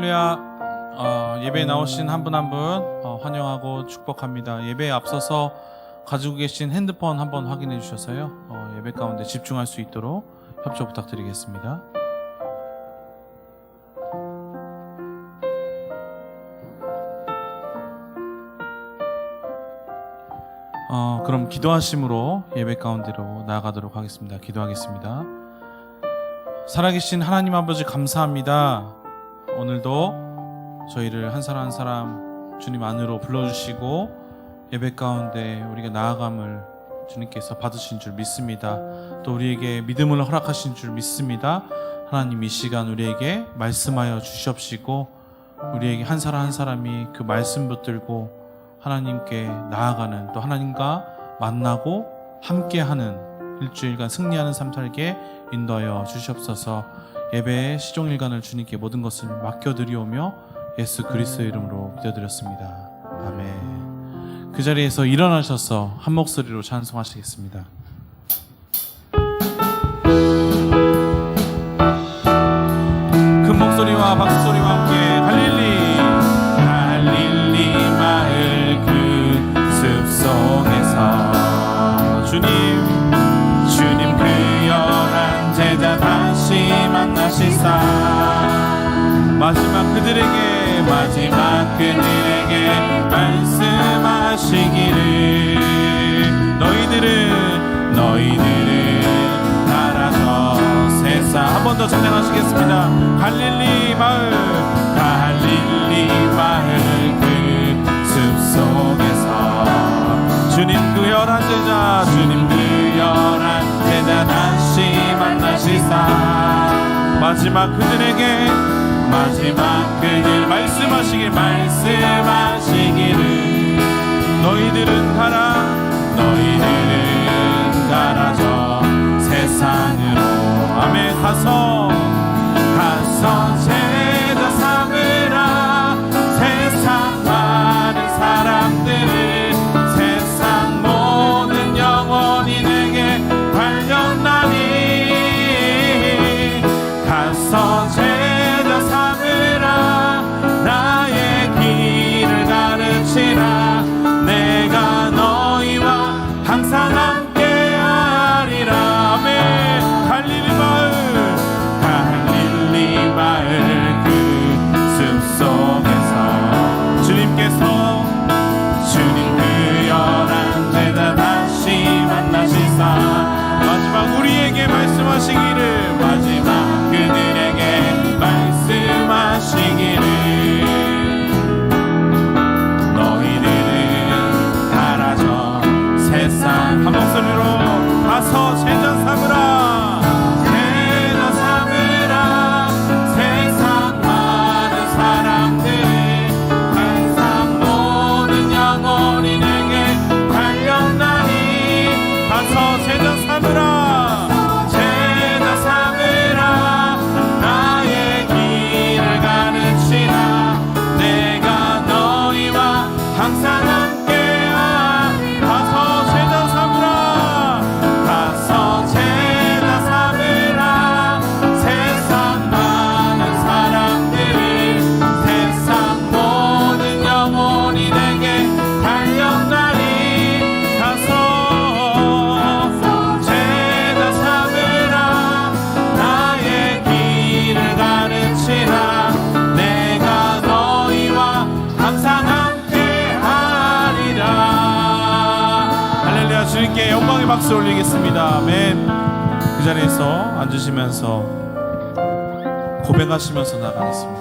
할렐루야. 예배에 나오신 한 분 한 분 환영하고 축복합니다. 예배에 앞서서 가지고 계신 핸드폰 한번 확인해 주셔서요, 예배 가운데 집중할 수 있도록 협조 부탁드리겠습니다. 그럼 기도하심으로 예배 가운데로 나아가도록 하겠습니다. 기도하겠습니다. 살아계신 하나님 아버지, 감사합니다. 오늘도 저희를 한 사람 한 사람 주님 안으로 불러주시고 예배 가운데 우리가 나아감을 주님께서 받으신 줄 믿습니다. 또 우리에게 믿음을 허락하신 줄 믿습니다. 하나님, 이 시간 우리에게 말씀하여 주시옵시고 우리에게 한 사람 한 사람이 그 말씀 붙들고 하나님께 나아가는, 또 하나님과 만나고 함께하는 일주일간 승리하는 삶 살게 인도하여 주시옵소서. 예배의 시종일관을 주님께 모든 것을 맡겨드리오며 예수 그리스도의 이름으로 기도드렸습니다. 아멘. 그 자리에서 일어나셔서 한 목소리로 찬송하시겠습니다. 큰 목소리와 박수소리와 함께 할릴리 할릴리 마을 그 숲속에서 주님 그 열한 제자 다시 만나시사 마지막 그들에게 말씀하시기를 너희들은 나라서 세상. 한 번 더 찬양하시겠습니다. 갈릴리 마을 그 숲속에서 주님 그 열한 제자 다시 만나시사 마지막 그들 말씀하시기를 너희들은 가라 저 세상으로. 아멘. 가서 제자 삼으라 세상 많은 사람들을, 세상 모든 영혼이 내게 달렸나니 가서 제자 삼으라 나의 길을 가르치라 내가 너희와 항상 함께하리라. 아멘. 갈릴리 마을 그 숲속에서 주님 그 열한 제자 다시 만나시사 마지막 우리에게 말씀하시기를 너희들은 가라 저 세상. 한 목소리로 가서 제자 삼으라 세상 많은 사람들, 세상 모든 영혼이 내게 달렸나니 가서 제자 삼으라 나의 길을 가르치라 내가 너희와 항상 가서 제자 삼으라 세상 많은 사람들을, 세상 모든 영혼이 내게 달렸나니 가서 제자 삼으라 나의 길을 가르치라 내가 너희와 항상 함께하리라. 할렐루야. 주님께 영광의 박수 올리겠습니다. 아멘. 그 자리에서 앉으시면서 고백하시면서 나가겠습니다.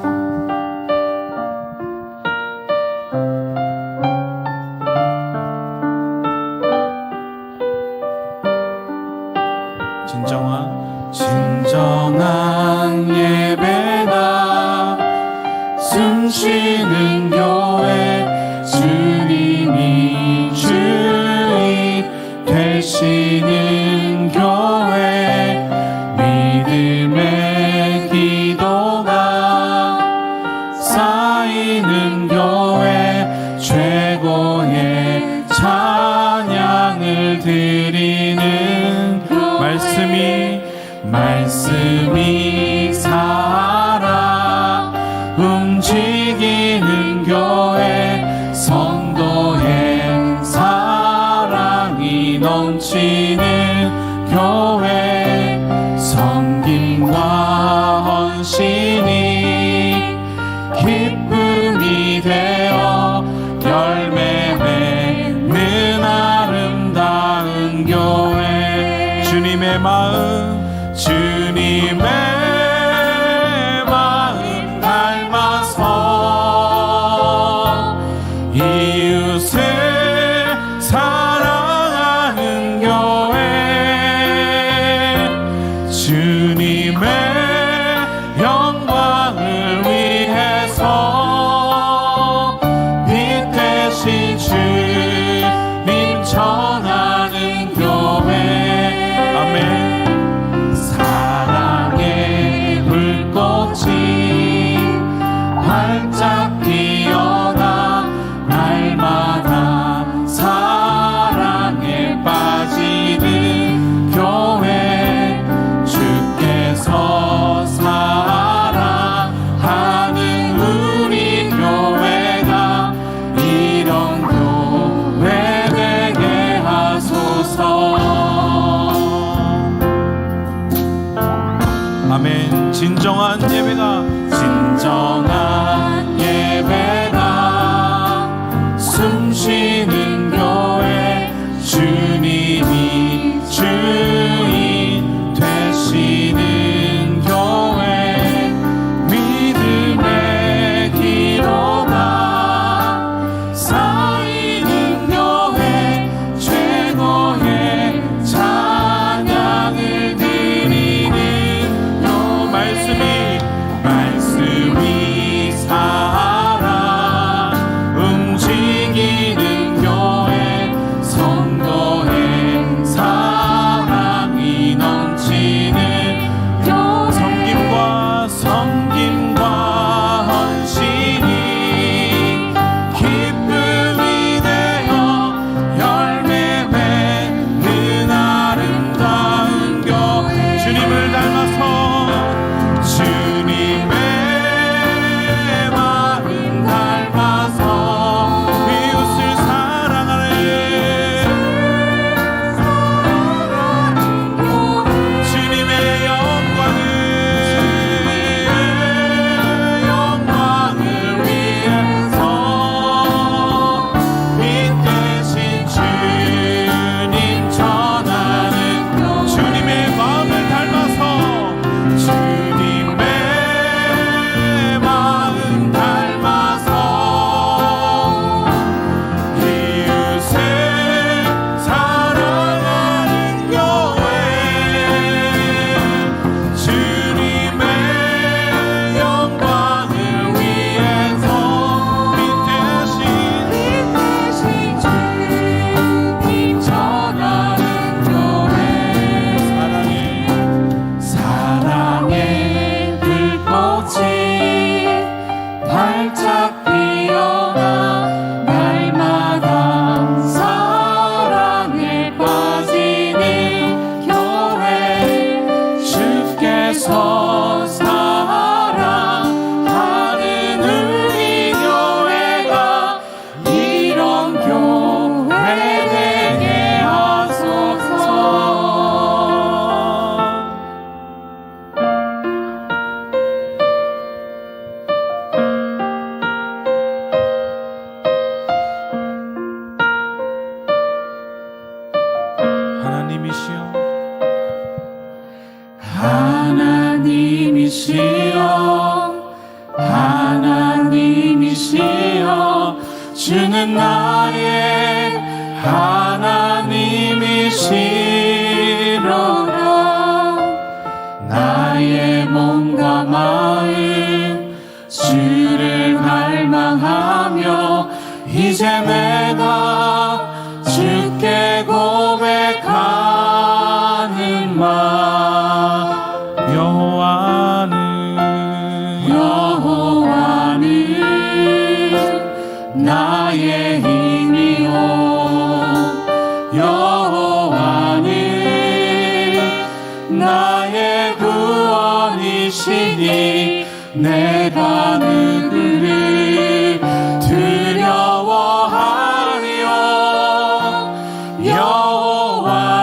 진정한 예배나 숨쉬는 교회 주님이 주인 되시는 교회 믿음의 기도가 쌓이는 교회 최고의 찬양을 드리는 말씀이 살아 넘치는 교회 섬김과 헌신이 기쁨이 되어 열매 맺는 아름다운 교회 주님의 마음 닮아서 이웃을 사랑하는 교회 주님의 영광을 위해서 빛 대신 주님 전하는 교회 아멘 사랑의 불꽃이 활짝 피어나 날마다 사랑에 빠지는 교회 주께서 사랑하는 우리 교회가 이런 교회 되게 하소서 아멘 진정한 예배가 숨쉬는 교회 주님이 주인 되시는 교회 믿음의 기도가 쌓이는 교회 최고의 찬양을 드리는 요 말씀이 살아 움직이는 교회 성도의 사랑이 넘치는 섬김과 헌신이 기쁨이 되어 열매 맺는 아름다운 교회 주님을 닮아서 주님의 마음 닮아서 이웃을 사랑하는 주님의 영광을 위해서 빛 대신 주님 전하는 주님의 마음을 닮아서 주님의 마음 닮아서 이웃을 사랑하는 교회 주님의 영광을 위해서 빛 대신 주님 전하는 교회 사랑의 불꽃이 활짝 피어나 날마다 사랑에 빠지는 교회 주께서 사랑하는 우리 교회가 이런 교회 되게 하소서 하나님이시여 주는 나의 하나님이시로다 나의 몸과 마음 주를 갈망하며 이제 내가 주께 고백하는 말 여호와는 나의 힘이요 여호와는 나의 구원이시니 내가 누구를 두려워하리요 여호와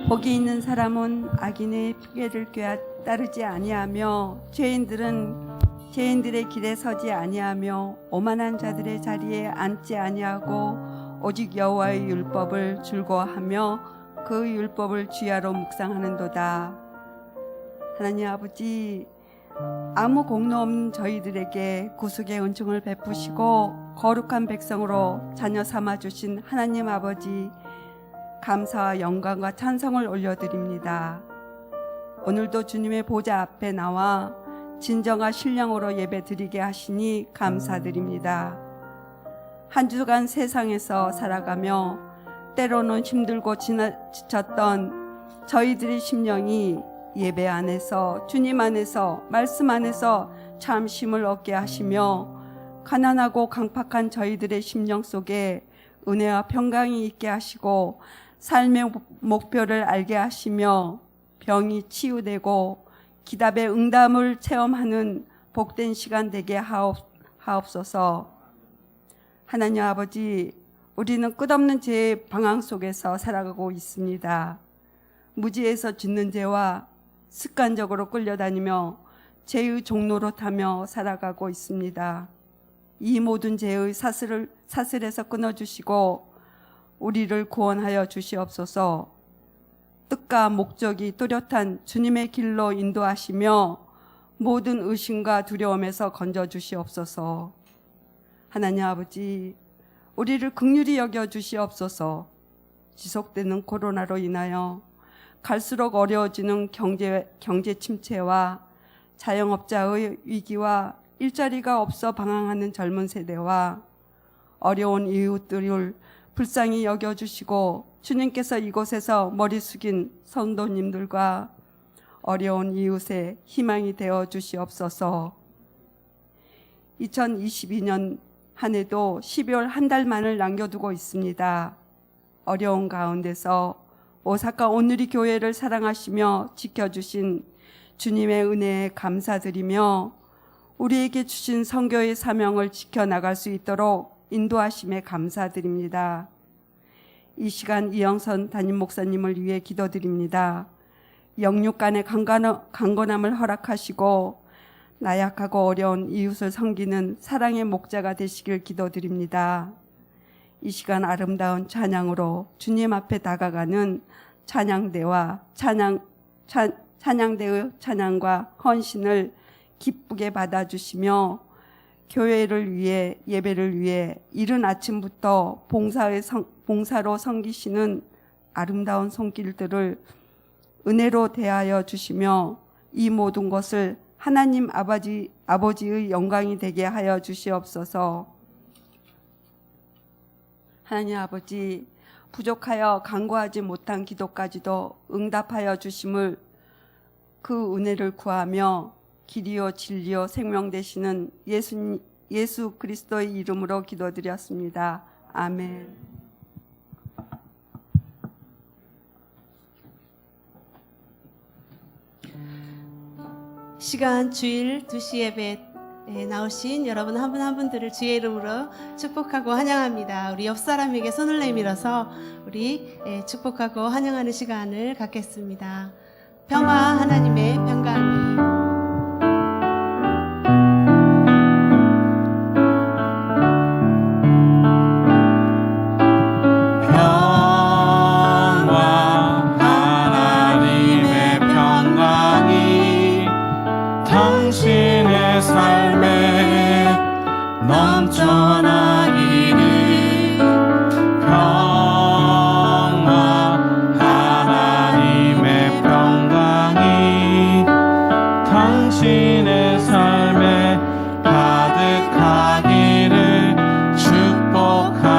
복이 있는 사람은 악인의 피해를 따르지 아니하며 죄인들의 길에 서지 아니하며 오만한 자들의 자리에 앉지 아니하고 오직 여호와의 율법을 즐거워하며 그 율법을 주야로 묵상하는도다. 하나님 아버지, 아무 공로 없는 저희들에게 구속의 은총을 베푸시고 거룩한 백성으로 자녀 삼아 주신 하나님 아버지, 감사와 영광과 찬송을 올려드립니다. 오늘도 주님의 보좌 앞에 나와 진정한 신령으로 예배드리게 하시니 감사드립니다. 한 주간 세상에서 살아가며 때로는 힘들고 지쳤던 저희들의 심령이 예배 안에서, 주님 안에서, 말씀 안에서 참 힘을 얻게 하시며 가난하고 강팍한 저희들의 심령 속에 은혜와 평강이 있게 하시고 삶의 목표를 알게 하시며 병이 치유되고 기답의 응답을 체험하는 복된 시간 되게 하옵소서. 하나님 아버지, 우리는 끝없는 죄의 방황 속에서 살아가고 있습니다. 무지에서 짓는 죄와 습관적으로 끌려다니며 죄의 종로로 타며 살아가고 있습니다. 이 모든 죄의 사슬에서 끊어주시고 우리를 구원하여 주시옵소서. 뜻과 목적이 뚜렷한 주님의 길로 인도하시며 모든 의심과 두려움에서 건져주시옵소서. 하나님 아버지, 우리를 긍휼히 여겨 주시옵소서. 지속되는 코로나로 인하여 갈수록 어려워지는 경제 침체와 자영업자의 위기와 일자리가 없어 방황하는 젊은 세대와 어려운 이웃들을 불쌍히 여겨주시고 주님께서 이곳에서 머리 숙인 성도님들과 어려운 이웃의 희망이 되어 주시옵소서. 2022년 한 해도 12월 한 달만을 남겨두고 있습니다. 어려운 가운데서 오사카 오누리 교회를 사랑하시며 지켜주신 주님의 은혜에 감사드리며 우리에게 주신 선교의 사명을 지켜나갈 수 있도록 인도하심에 감사드립니다. 이 시간 이영선 담임 목사님을 위해 기도드립니다. 영육간의 강건함을 허락하시고 나약하고 어려운 이웃을 섬기는 사랑의 목자가 되시길 기도드립니다. 이 시간 아름다운 찬양으로 주님 앞에 다가가는 찬양대와 찬양대의 찬양과 헌신을 기쁘게 받아주시며 교회를 위해 예배를 위해 이른 아침부터 봉사로 섬기시는 아름다운 손길들을 은혜로 대하여 주시며 이 모든 것을 하나님 아버지의 영광이 되게 하여 주시옵소서. 하나님 아버지, 부족하여 간구하지 못한 기도까지도 응답하여 주심을 그 은혜를 구하며 길이요 진리요 생명 되시는 예수 그리스도의 이름으로 기도드렸습니다. 아멘. 시간 주일 2시 예배에 나오신 여러분 한 분 한 분들을 주의 이름으로 축복하고 환영합니다. 우리 옆 사람에게 손을 내밀어서 우리 축복하고 환영하는 시간을 갖겠습니다. 평화, 하나님의 평강이 당신의 삶에 넘쳐나기를 평화 하나님의 평강이 당신의 삶에 가득하기를 축복합니다.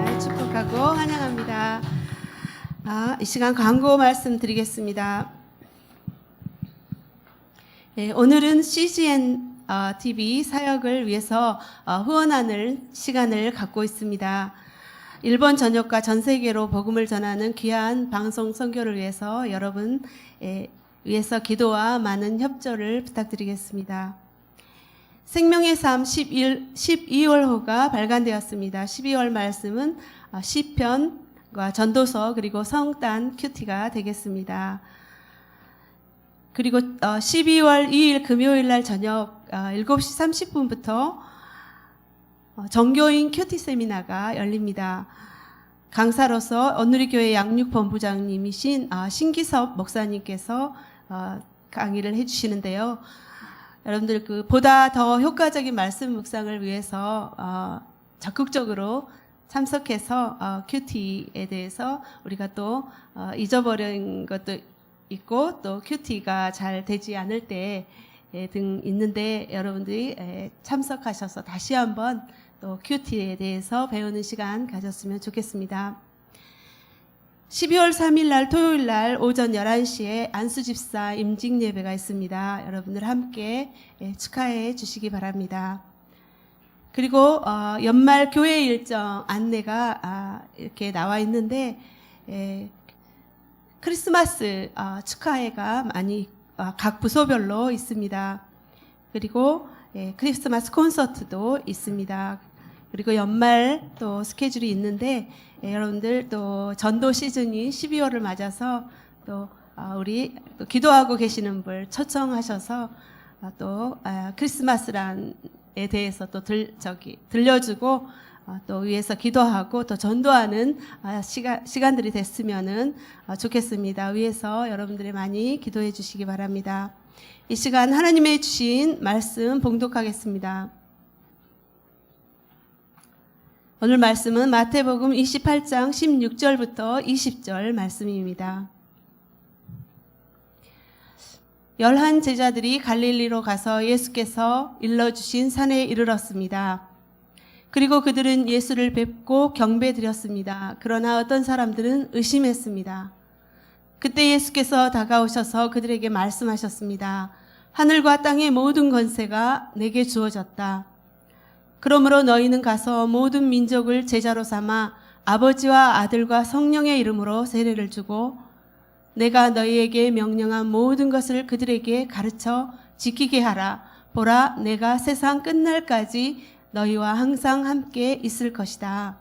네, 축복하고 환영합니다. 이 시간 광고 말씀드리겠습니다. 오늘은 CGN TV 사역을 위해서 후원하는 시간을 갖고 있습니다. 일본 전역과 전 세계로 복음을 전하는 귀한 방송 선교를 위해서 여러분 위해서 기도와 많은 협조를 부탁드리겠습니다. 생명의 삶 12월호가 발간되었습니다. 12월 말씀은 시편과 전도서 그리고 성단 큐티가 되겠습니다. 그리고 12월 2일 금요일 날 저녁 7시 30분부터 정교인 큐티 세미나가 열립니다. 강사로서 언누리교회 양육본부장님이신 신기섭 목사님께서 강의를 해주시는데요. 여러분들 보다 더 효과적인 말씀 묵상을 위해서 적극적으로 참석해서 큐티에 대해서 우리가 또 잊어버린 것도 있고 또 큐티가 잘 되지 않을 때 등 있는데 여러분들이 참석하셔서 다시 한번 또 큐티에 대해서 배우는 시간 가졌으면 좋겠습니다. 12월 3일 날 토요일 날 오전 11시에 안수집사 임직 예배가 있습니다. 여러분들 함께 축하해 주시기 바랍니다. 그리고 연말 교회 일정 안내가 이렇게 나와 있는데 크리스마스 축하회가 많이 각 부서별로 있습니다. 그리고 크리스마스 콘서트도 있습니다. 그리고 연말 또 스케줄이 있는데 여러분들 또 전도 시즌이 12월을 맞아서 또 우리 또 기도하고 계시는 분 초청하셔서 또 크리스마스란에 대해서 또 들려주고 또 위에서 기도하고 또 전도하는 시간들이 됐으면은 좋겠습니다. 위에서 여러분들이 많이 기도해 주시기 바랍니다. 이 시간 하나님의 주신 말씀 봉독하겠습니다. 오늘 말씀은 마태복음 28장 16절부터 20절 말씀입니다. 11 제자들이 갈릴리로 가서 예수께서 일러주신 산에 이르렀습니다. 그리고 그들은 예수를 뵙고 경배드렸습니다. 그러나 어떤 사람들은 의심했습니다. 그때 예수께서 다가오셔서 그들에게 말씀하셨습니다. 하늘과 땅의 모든 권세가 내게 주어졌다. 그러므로 너희는 가서 모든 민족을 제자로 삼아 아버지와 아들과 성령의 이름으로 세례를 주고 내가 너희에게 명령한 모든 것을 그들에게 가르쳐 지키게 하라. 보라, 내가 세상 끝날까지 너희와 항상 함께 있을 것이다.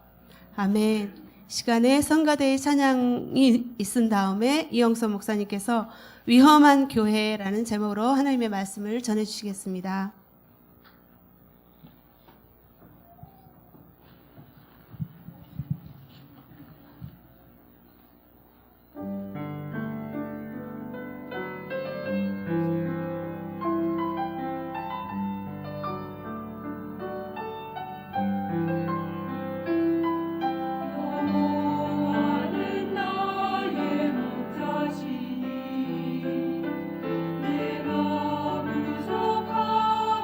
아멘. 시간에 성가대의 찬양이 있은 다음에 이영서 목사님께서 위험한 교회라는 제목으로 하나님의 말씀을 전해주시겠습니다. 여호와는 나의 목자시니 내가 부족하리라.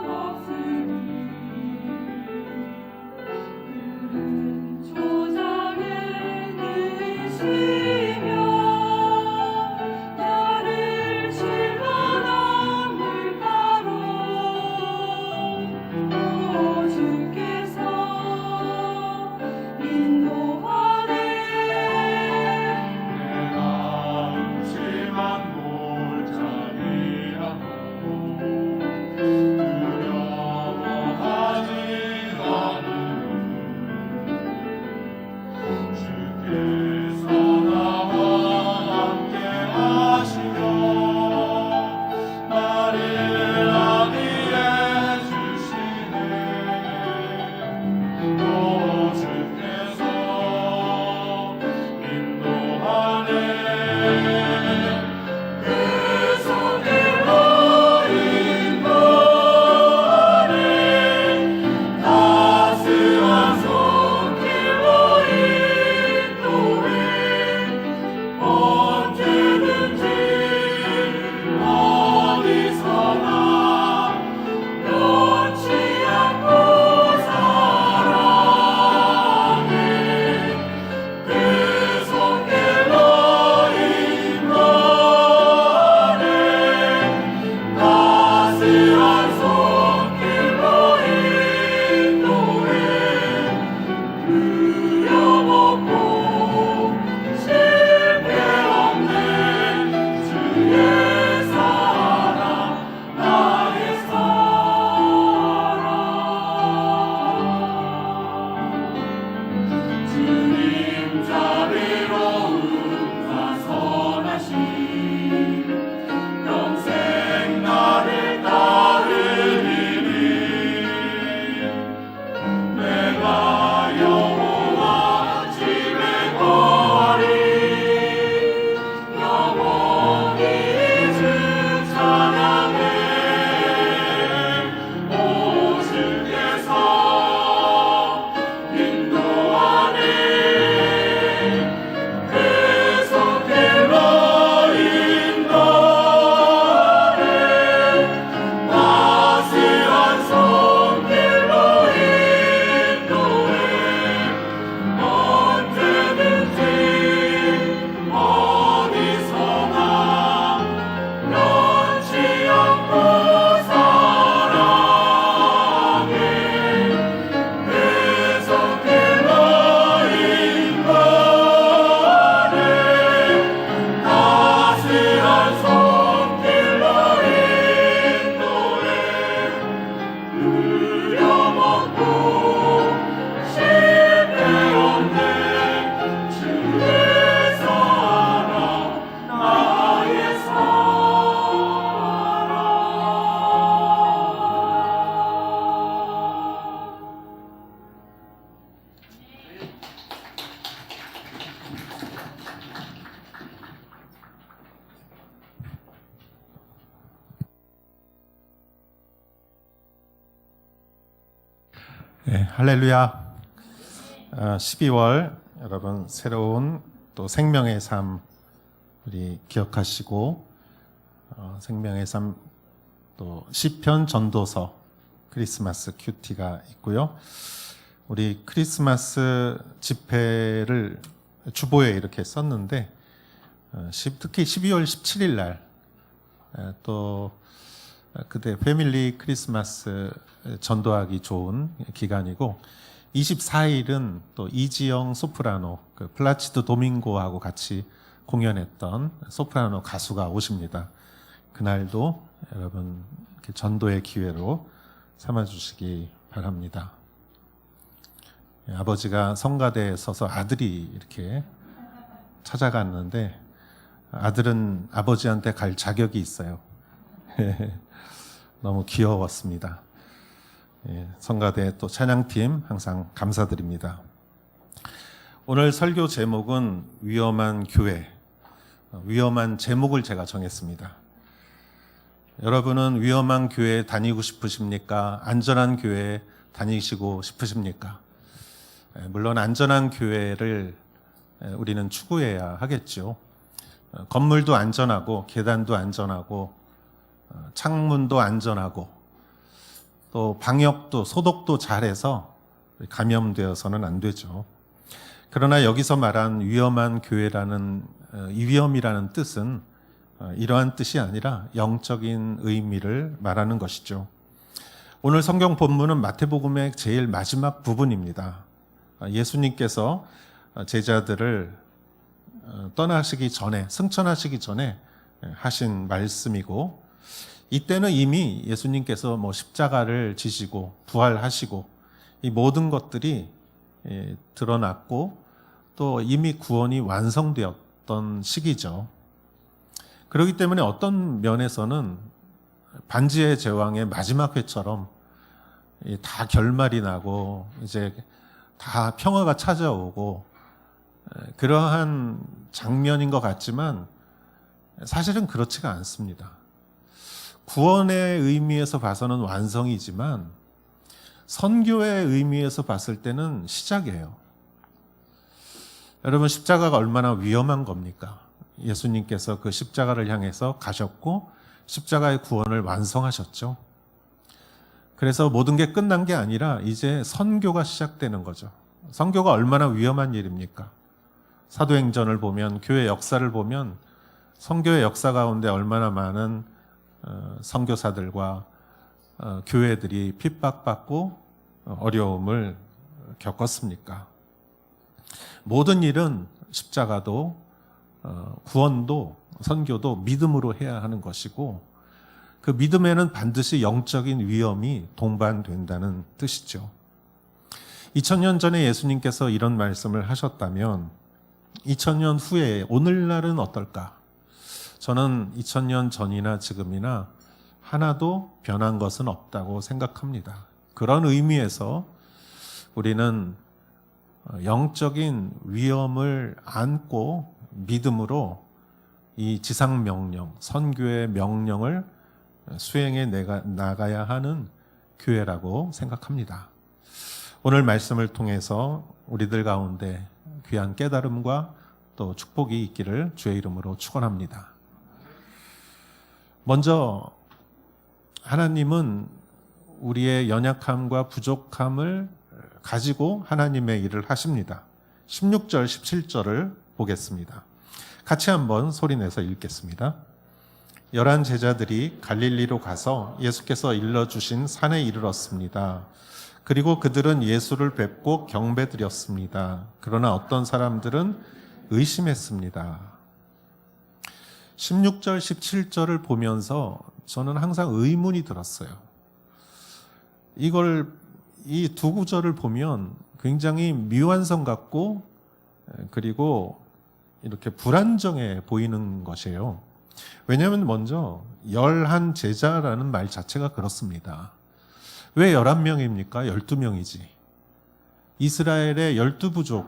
네, 할렐루야. 12월 여러분 새로운 또 생명의 삶 우리 기억하시고 생명의 삶 또 시편 전도서 크리스마스 큐티가 있고요. 우리 크리스마스 집회를 주보에 이렇게 썼는데 특히 12월 17일 날 또 그때 패밀리 크리스마스 전도하기 좋은 기간이고 24일은 또 이지영 소프라노 그 플라치도 도밍고하고 같이 공연했던 소프라노 가수가 오십니다. 그날도 여러분 이렇게 전도의 기회로 삼아주시기 바랍니다. 아버지가 성가대에 서서 아들이 이렇게 찾아갔는데 아들은 아버지한테 갈 자격이 있어요. 너무 귀여웠습니다. 성가대 또 찬양팀 항상 감사드립니다. 오늘 설교 제목은 위험한 교회, 위험한 제목을 제가 정했습니다. 여러분은 위험한 교회에 다니고 싶으십니까? 안전한 교회에 다니시고 싶으십니까? 물론 안전한 교회를 우리는 추구해야 하겠죠. 건물도 안전하고 계단도 안전하고 창문도 안전하고 또 방역도 소독도 잘해서 감염되어서는 안 되죠. 그러나 여기서 말한 위험한 교회라는 위험이라는 뜻은 이러한 뜻이 아니라 영적인 의미를 말하는 것이죠. 오늘 성경 본문은 마태복음의 제일 마지막 부분입니다. 예수님께서 제자들을 떠나시기 전에 승천하시기 전에 하신 말씀이고 이때는 이미 예수님께서 십자가를 지시고 부활하시고 이 모든 것들이 드러났고 또 이미 구원이 완성되었던 시기죠. 그렇기 때문에 어떤 면에서는 반지의 제왕의 마지막 회처럼 다 결말이 나고 이제 다 평화가 찾아오고 그러한 장면인 것 같지만 사실은 그렇지가 않습니다. 구원의 의미에서 봐서는 완성이지만 선교의 의미에서 봤을 때는 시작이에요. 여러분 십자가가 얼마나 위험한 겁니까? 예수님께서 그 십자가를 향해서 가셨고 십자가의 구원을 완성하셨죠. 그래서 모든 게 끝난 게 아니라 이제 선교가 시작되는 거죠. 선교가 얼마나 위험한 일입니까? 사도행전을 보면 교회 역사를 보면 선교의 역사 가운데 얼마나 많은 선교사들과 교회들이 핍박받고 어려움을 겪었습니까? 모든 일은 십자가도 구원도 선교도 믿음으로 해야 하는 것이고 그 믿음에는 반드시 영적인 위험이 동반된다는 뜻이죠. 2000년 전에 예수님께서 이런 말씀을 하셨다면 2000년 후에 오늘날은 어떨까? 저는 2000년 전이나 지금이나 하나도 변한 것은 없다고 생각합니다. 그런 의미에서 우리는 영적인 위험을 안고 믿음으로 이 지상 명령, 선교의 명령을 수행해 나가야 하는 교회라고 생각합니다. 오늘 말씀을 통해서 우리들 가운데 귀한 깨달음과 또 축복이 있기를 주의 이름으로 축원합니다. 먼저 하나님은 우리의 연약함과 부족함을 가지고 하나님의 일을 하십니다. 16절, 17절을 보겠습니다. 같이 한번 소리내서 읽겠습니다. 11 제자들이 갈릴리로 가서 예수께서 일러주신 산에 이르렀습니다. 그리고 그들은 예수를 뵙고 경배드렸습니다. 그러나 어떤 사람들은 의심했습니다. 16절, 17절을 보면서 저는 항상 의문이 들었어요. 이 두 구절을 보면 굉장히 미완성 같고 그리고 이렇게 불안정해 보이는 것이에요. 왜냐하면 먼저 11 제자라는 말 자체가 그렇습니다. 왜 11명입니까? 12명이지. 이스라엘의 12부족,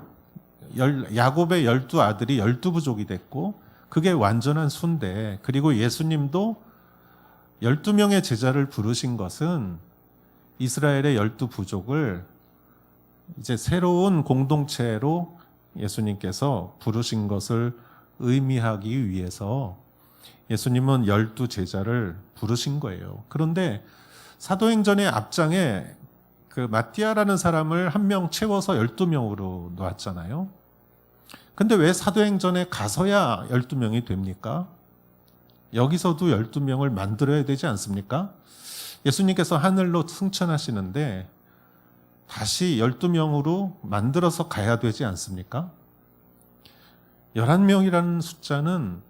야곱의 12아들이 12부족이 됐고 그게 완전한 수인데 그리고 예수님도 12명의 제자를 부르신 것은 이스라엘의 12부족을 이제 새로운 공동체로 예수님께서 부르신 것을 의미하기 위해서 예수님은 12제자를 부르신 거예요. 그런데 사도행전의 앞장에 그 마띠아라는 사람을 한 명 채워서 12명으로 놓았잖아요. 근데 왜 사도행전에 가서야 12명이 됩니까? 여기서도 12명을 만들어야 되지 않습니까? 예수님께서 하늘로 승천하시는데 다시 12명으로 만들어서 가야 되지 않습니까? 11명이라는 숫자는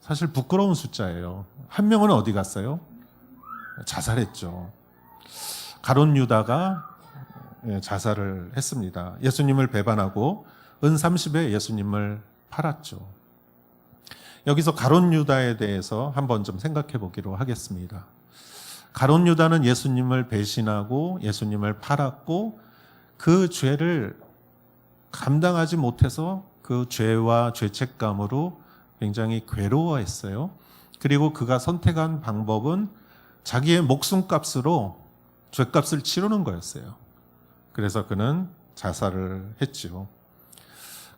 사실 부끄러운 숫자예요. 한 명은 어디 갔어요? 자살했죠. 가룟 유다가 자살을 했습니다. 예수님을 배반하고 은 30에 예수님을 팔았죠. 여기서 가룟 유다에 대해서 한번 좀 생각해 보기로 하겠습니다. 가룟 유다는 예수님을 배신하고 예수님을 팔았고 그 죄를 감당하지 못해서 그 죄와 죄책감으로 굉장히 괴로워했어요. 그리고 그가 선택한 방법은 자기의 목숨값으로 죄값을 치르는 거였어요. 그래서 그는 자살을 했죠.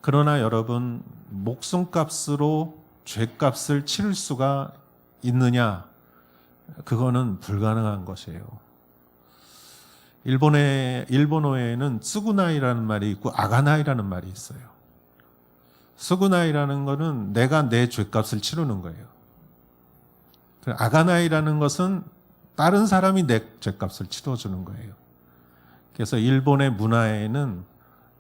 그러나 여러분, 목숨값으로 죄값을 치를 수가 있느냐? 그거는 불가능한 것이에요. 일본어에는 쓰구나이라는 말이 있고 아가나이라는 말이 있어요. 쓰구나이라는 거는 내가 내 죄값을 치르는 거예요. 아가나이라는 것은 다른 사람이 내 죄값을 치러주는 거예요. 그래서 일본의 문화에는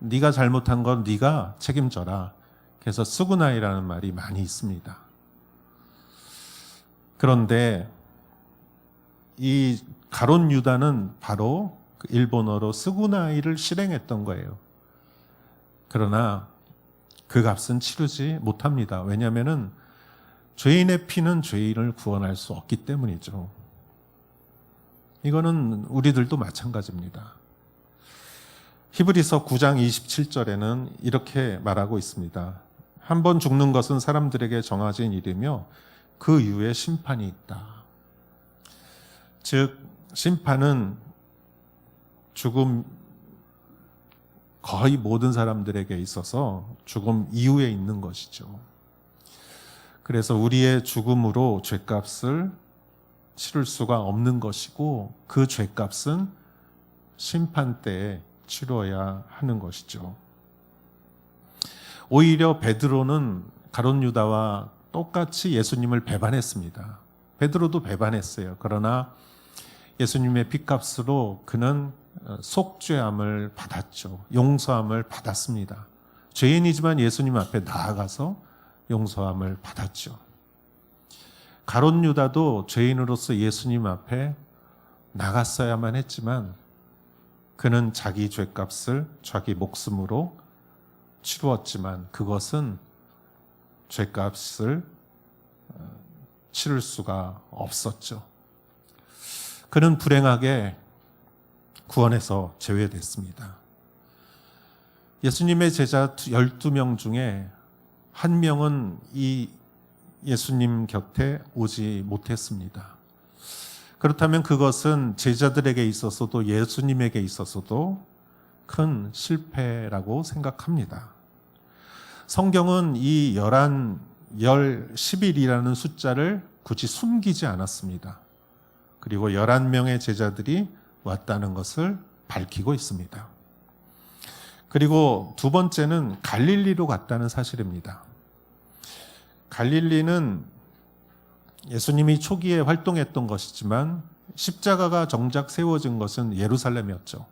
네가 잘못한 건 네가 책임져라. 그래서 쓰구나이라는 말이 많이 있습니다. 그런데 이 가룟 유다는 바로 그 일본어로 쓰구나이를 실행했던 거예요. 그러나 그 값은 치르지 못합니다. 왜냐하면 죄인의 피는 죄인을 구원할 수 없기 때문이죠. 이거는 우리들도 마찬가지입니다. 히브리서 9장 27절에는 이렇게 말하고 있습니다. 한 번 죽는 것은 사람들에게 정해진 일이며 그 이후에 심판이 있다. 즉 심판은 죽음 거의 모든 사람들에게 있어서 죽음 이후에 있는 것이죠. 그래서 우리의 죽음으로 죄값을 치를 수가 없는 것이고 그 죄값은 심판 때에 치러야 하는 것이죠. 오히려 베드로는 가룟 유다와 똑같이 예수님을 배반했습니다. 베드로도 배반했어요. 그러나 예수님의 핏값으로 그는 속죄함을 받았죠. 용서함을 받았습니다. 죄인이지만 예수님 앞에 나아가서 용서함을 받았죠. 가룟 유다도 죄인으로서 예수님 앞에 나갔어야만 했지만 그는 자기 죄값을 자기 목숨으로 치루었지만 그것은 죄값을 치를 수가 없었죠. 그는 불행하게 구원에서 제외됐습니다. 예수님의 제자 12명 중에 한 명은 이 예수님 곁에 오지 못했습니다. 그렇다면 그것은 제자들에게 있어서도 예수님에게 있어서도 큰 실패라고 생각합니다. 성경은 이 11이라는 숫자를 굳이 숨기지 않았습니다. 그리고 11명의 제자들이 왔다는 것을 밝히고 있습니다. 그리고 두 번째는 갈릴리로 갔다는 사실입니다. 갈릴리는 예수님이 초기에 활동했던 것이지만 십자가가 정작 세워진 것은 예루살렘이었죠.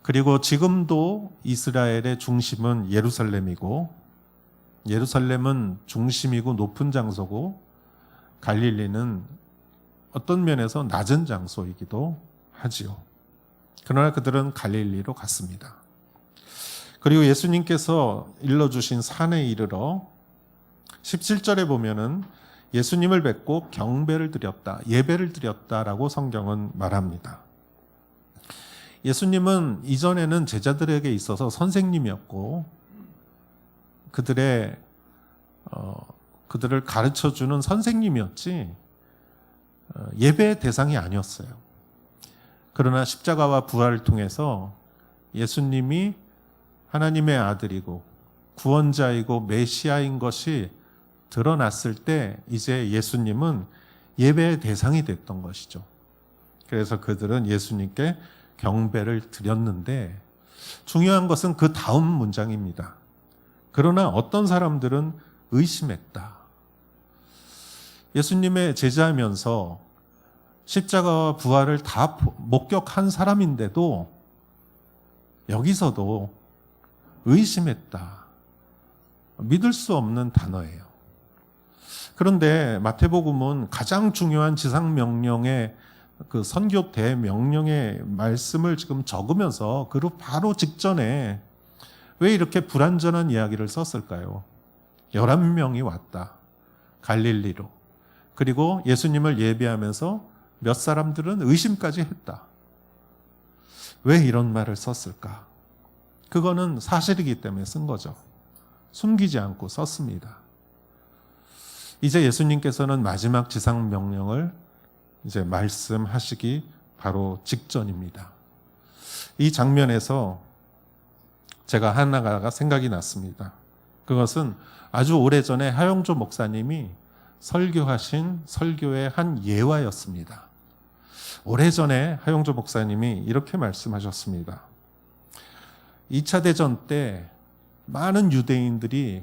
그리고 지금도 이스라엘의 중심은 예루살렘이고 예루살렘은 중심이고 높은 장소고 갈릴리는 어떤 면에서 낮은 장소이기도 하지요. 그러나 그들은 갈릴리로 갔습니다. 그리고 예수님께서 일러주신 산에 이르러 17절에 보면은 예수님을 뵙고 경배를 드렸다, 예배를 드렸다라고 성경은 말합니다. 예수님은 이전에는 제자들에게 있어서 선생님이었고 그들을 가르쳐주는 선생님이었지 예배의 대상이 아니었어요. 그러나 십자가와 부활을 통해서 예수님이 하나님의 아들이고 구원자이고 메시아인 것이 드러났을 때 이제 예수님은 예배의 대상이 됐던 것이죠. 그래서 그들은 예수님께 경배를 드렸는데 중요한 것은 그 다음 문장입니다. 그러나 어떤 사람들은 의심했다. 예수님의 제자면서 십자가와 부활을 다 목격한 사람인데도 여기서도 의심했다. 믿을 수 없는 단어예요. 그런데 마태복음은 가장 중요한 지상명령의 그 선교 대명령의 말씀을 지금 적으면서 그 바로 직전에 왜 이렇게 불완전한 이야기를 썼을까요? 11명이 왔다. 갈릴리로. 그리고 예수님을 예배하면서 몇 사람들은 의심까지 했다. 왜 이런 말을 썼을까? 그거는 사실이기 때문에 쓴 거죠. 숨기지 않고 썼습니다. 이제 예수님께서는 마지막 지상 명령을 이제 말씀하시기 바로 직전입니다. 이 장면에서 제가 하나가 생각이 났습니다. 그것은 아주 오래전에 하영조 목사님이 설교하신 설교의 한 예화였습니다. 오래전에 하영조 목사님이 이렇게 말씀하셨습니다. 2차 대전 때 많은 유대인들이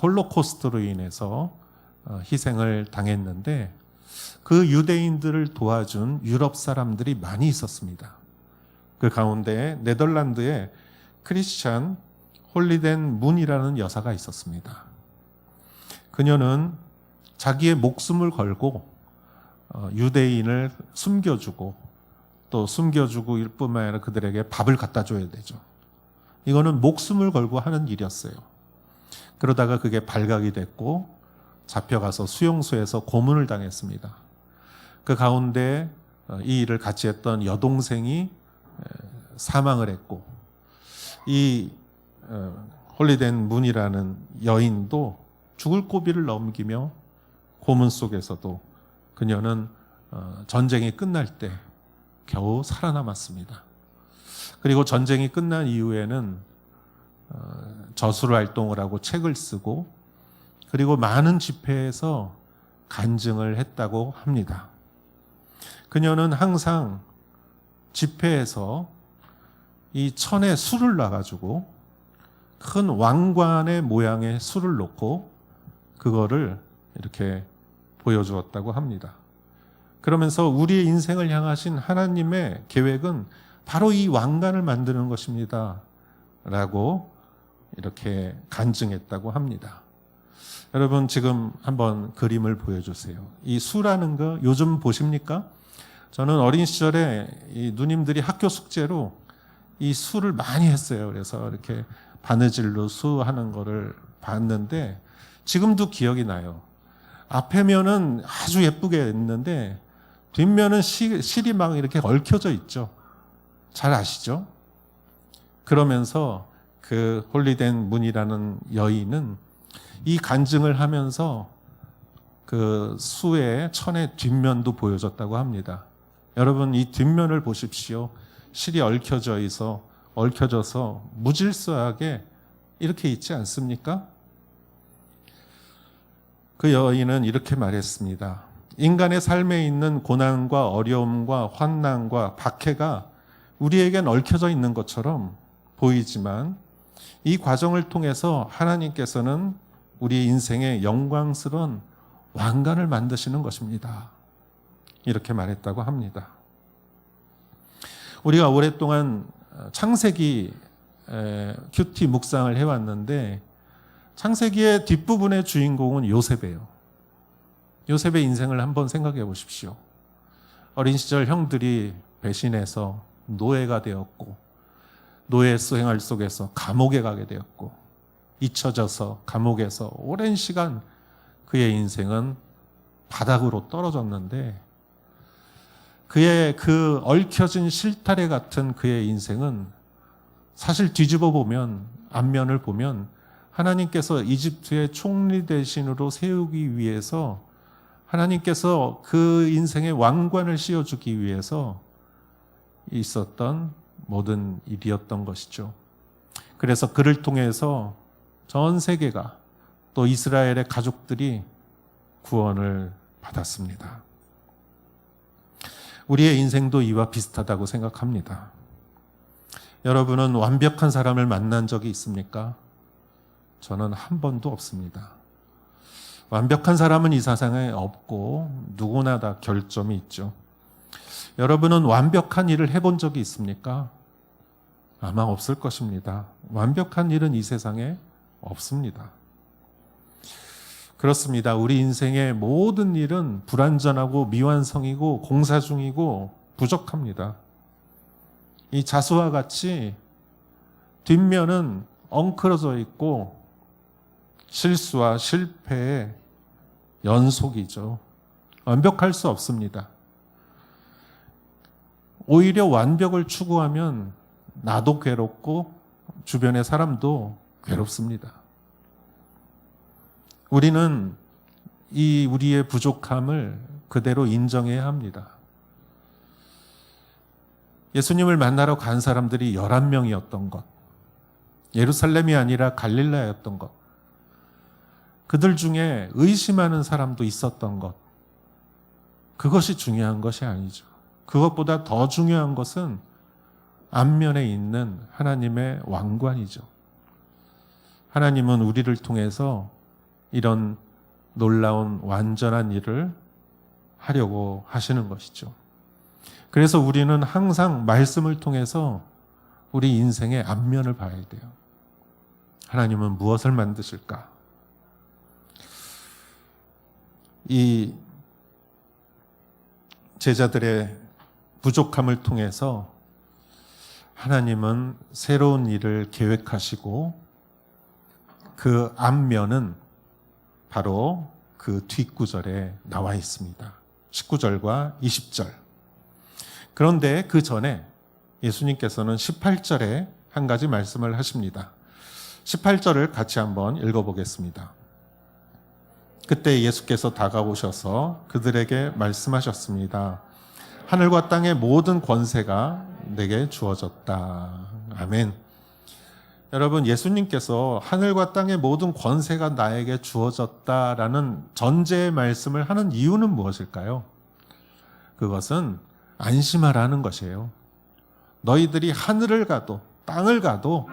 홀로코스트로 인해서 희생을 당했는데 그 유대인들을 도와준 유럽 사람들이 많이 있었습니다. 그 가운데 네덜란드에 크리스찬 홀리덴 문이라는 여사가 있었습니다. 그녀는 자기의 목숨을 걸고 유대인을 숨겨주고 또 숨겨주고 일 뿐만 아니라 그들에게 밥을 갖다 줘야 되죠. 이거는 목숨을 걸고 하는 일이었어요. 그러다가 그게 발각이 됐고 잡혀가서 수용소에서 고문을 당했습니다. 그 가운데 이 일을 같이 했던 여동생이 사망을 했고 이 홀리덴 문이라는 여인도 죽을 고비를 넘기며 고문 속에서도 그녀는 전쟁이 끝날 때 겨우 살아남았습니다. 그리고 전쟁이 끝난 이후에는 저술 활동을 하고 책을 쓰고 그리고 많은 집회에서 간증을 했다고 합니다. 그녀는 항상 집회에서 이 천에 술을 놔가지고 큰 왕관의 모양의 술을 놓고 그거를 이렇게 보여주었다고 합니다. 그러면서 우리의 인생을 향하신 하나님의 계획은 바로 이 왕관을 만드는 것입니다. 라고 이렇게 간증했다고 합니다. 여러분 지금 한번 그림을 보여주세요. 이 수라는 거 요즘 보십니까? 저는 어린 시절에 이 누님들이 학교 숙제로 이 수를 많이 했어요. 그래서 이렇게 바느질로 수하는 거를 봤는데 지금도 기억이 나요. 앞에면은 아주 예쁘게 했는데 뒷면은 실이 막 이렇게 얽혀져 있죠. 잘 아시죠? 그러면서 그 홀리덴 문이라는 여인은 이 간증을 하면서 그 수의 천의 뒷면도 보여줬다고 합니다. 여러분 이 뒷면을 보십시오. 실이 얽혀져서 무질서하게 이렇게 있지 않습니까? 그 여인은 이렇게 말했습니다. 인간의 삶에 있는 고난과 어려움과 환난과 박해가 우리에겐 얽혀져 있는 것처럼 보이지만 이 과정을 통해서 하나님께서는 우리 인생의 영광스러운 왕관을 만드시는 것입니다. 이렇게 말했다고 합니다. 우리가 오랫동안 창세기 큐티 묵상을 해왔는데 창세기의 뒷부분의 주인공은 요셉이에요. 요셉의 인생을 한번 생각해 보십시오. 어린 시절 형들이 배신해서 노예가 되었고 노예 생활 속에서 감옥에 가게 되었고 잊혀져서 감옥에서 오랜 시간 그의 인생은 바닥으로 떨어졌는데 그의 그 얽혀진 실타래 같은 그의 인생은 사실 뒤집어 보면 앞면을 보면 하나님께서 이집트의 총리 대신으로 세우기 위해서 하나님께서 그 인생의 왕관을 씌워주기 위해서 있었던 모든 일이었던 것이죠. 그래서 그를 통해서 전 세계가 또 이스라엘의 가족들이 구원을 받았습니다. 우리의 인생도 이와 비슷하다고 생각합니다. 여러분은 완벽한 사람을 만난 적이 있습니까? 저는 한 번도 없습니다. 완벽한 사람은 이 세상에 없고 누구나 다 결점이 있죠. 여러분은 완벽한 일을 해본 적이 있습니까? 아마 없을 것입니다. 완벽한 일은 이 세상에 없습니다. 그렇습니다. 우리 인생의 모든 일은 불완전하고 미완성이고 공사 중이고 부족합니다. 이 자수와 같이 뒷면은 엉클어져 있고 실수와 실패의 연속이죠. 완벽할 수 없습니다. 오히려 완벽을 추구하면 나도 괴롭고 주변의 사람도 괴롭습니다. 우리는 이 우리의 부족함을 그대로 인정해야 합니다. 예수님을 만나러 간 사람들이 11명이었던 것, 예루살렘이 아니라 갈릴라였던 것, 그들 중에 의심하는 사람도 있었던 것, 그것이 중요한 것이 아니죠. 그것보다 더 중요한 것은 앞면에 있는 하나님의 왕관이죠. 하나님은 우리를 통해서 이런 놀라운 완전한 일을 하려고 하시는 것이죠. 그래서 우리는 항상 말씀을 통해서 우리 인생의 앞면을 봐야 돼요. 하나님은 무엇을 만드실까? 이 제자들의 부족함을 통해서 하나님은 새로운 일을 계획하시고 그 앞면은 바로 그 뒷구절에 나와 있습니다. 19절과 20절. 그런데 그 전에 예수님께서는 18절에 한 가지 말씀을 하십니다. 18절을 같이 한번 읽어보겠습니다. 그때 예수께서 다가오셔서 그들에게 말씀하셨습니다. 하늘과 땅의 모든 권세가 내게 주어졌다. 아멘. 여러분, 예수님께서 하늘과 땅의 모든 권세가 나에게 주어졌다라는 전제의 말씀을 하는 이유는 무엇일까요? 그것은 안심하라는 것이에요. 너희들이 하늘을 가도 땅을 가도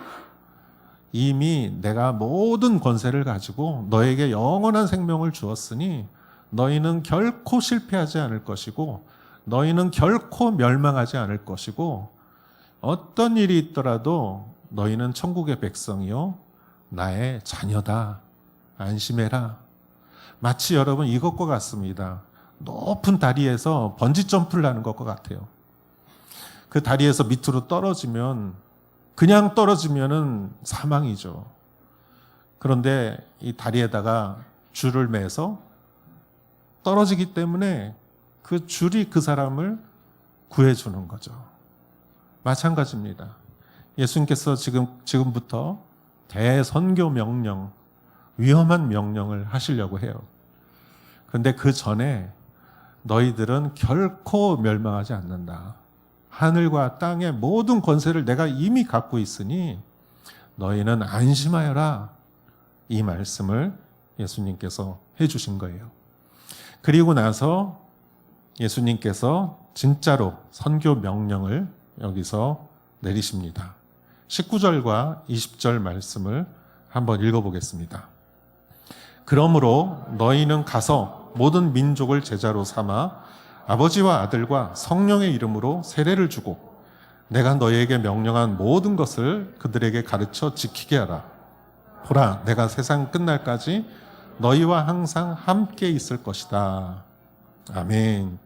이미 내가 모든 권세를 가지고 너에게 영원한 생명을 주었으니 너희는 결코 실패하지 않을 것이고 너희는 결코 멸망하지 않을 것이고 어떤 일이 있더라도 너희는 천국의 백성이요 나의 자녀다. 안심해라. 마치 여러분 이것과 같습니다. 높은 다리에서 번지 점프를 하는 것과 같아요. 그 다리에서 밑으로 떨어지면 그냥 떨어지면은 사망이죠. 그런데 이 다리에다가 줄을 매서 떨어지기 때문에 그 줄이 그 사람을 구해주는 거죠. 마찬가지입니다. 예수님께서 지금부터 대선교 명령, 위험한 명령을 하시려고 해요. 그런데 그 전에 너희들은 결코 멸망하지 않는다. 하늘과 땅의 모든 권세를 내가 이미 갖고 있으니 너희는 안심하여라. 이 말씀을 예수님께서 해주신 거예요. 그리고 나서 예수님께서 진짜로 선교 명령을 여기서 내리십니다. 19절과 20절 말씀을 한번 읽어보겠습니다. 그러므로 너희는 가서 모든 민족을 제자로 삼아 아버지와 아들과 성령의 이름으로 세례를 주고 내가 너희에게 명령한 모든 것을 그들에게 가르쳐 지키게 하라. 보라, 내가 세상 끝날까지 너희와 항상 함께 있을 것이다. 아멘.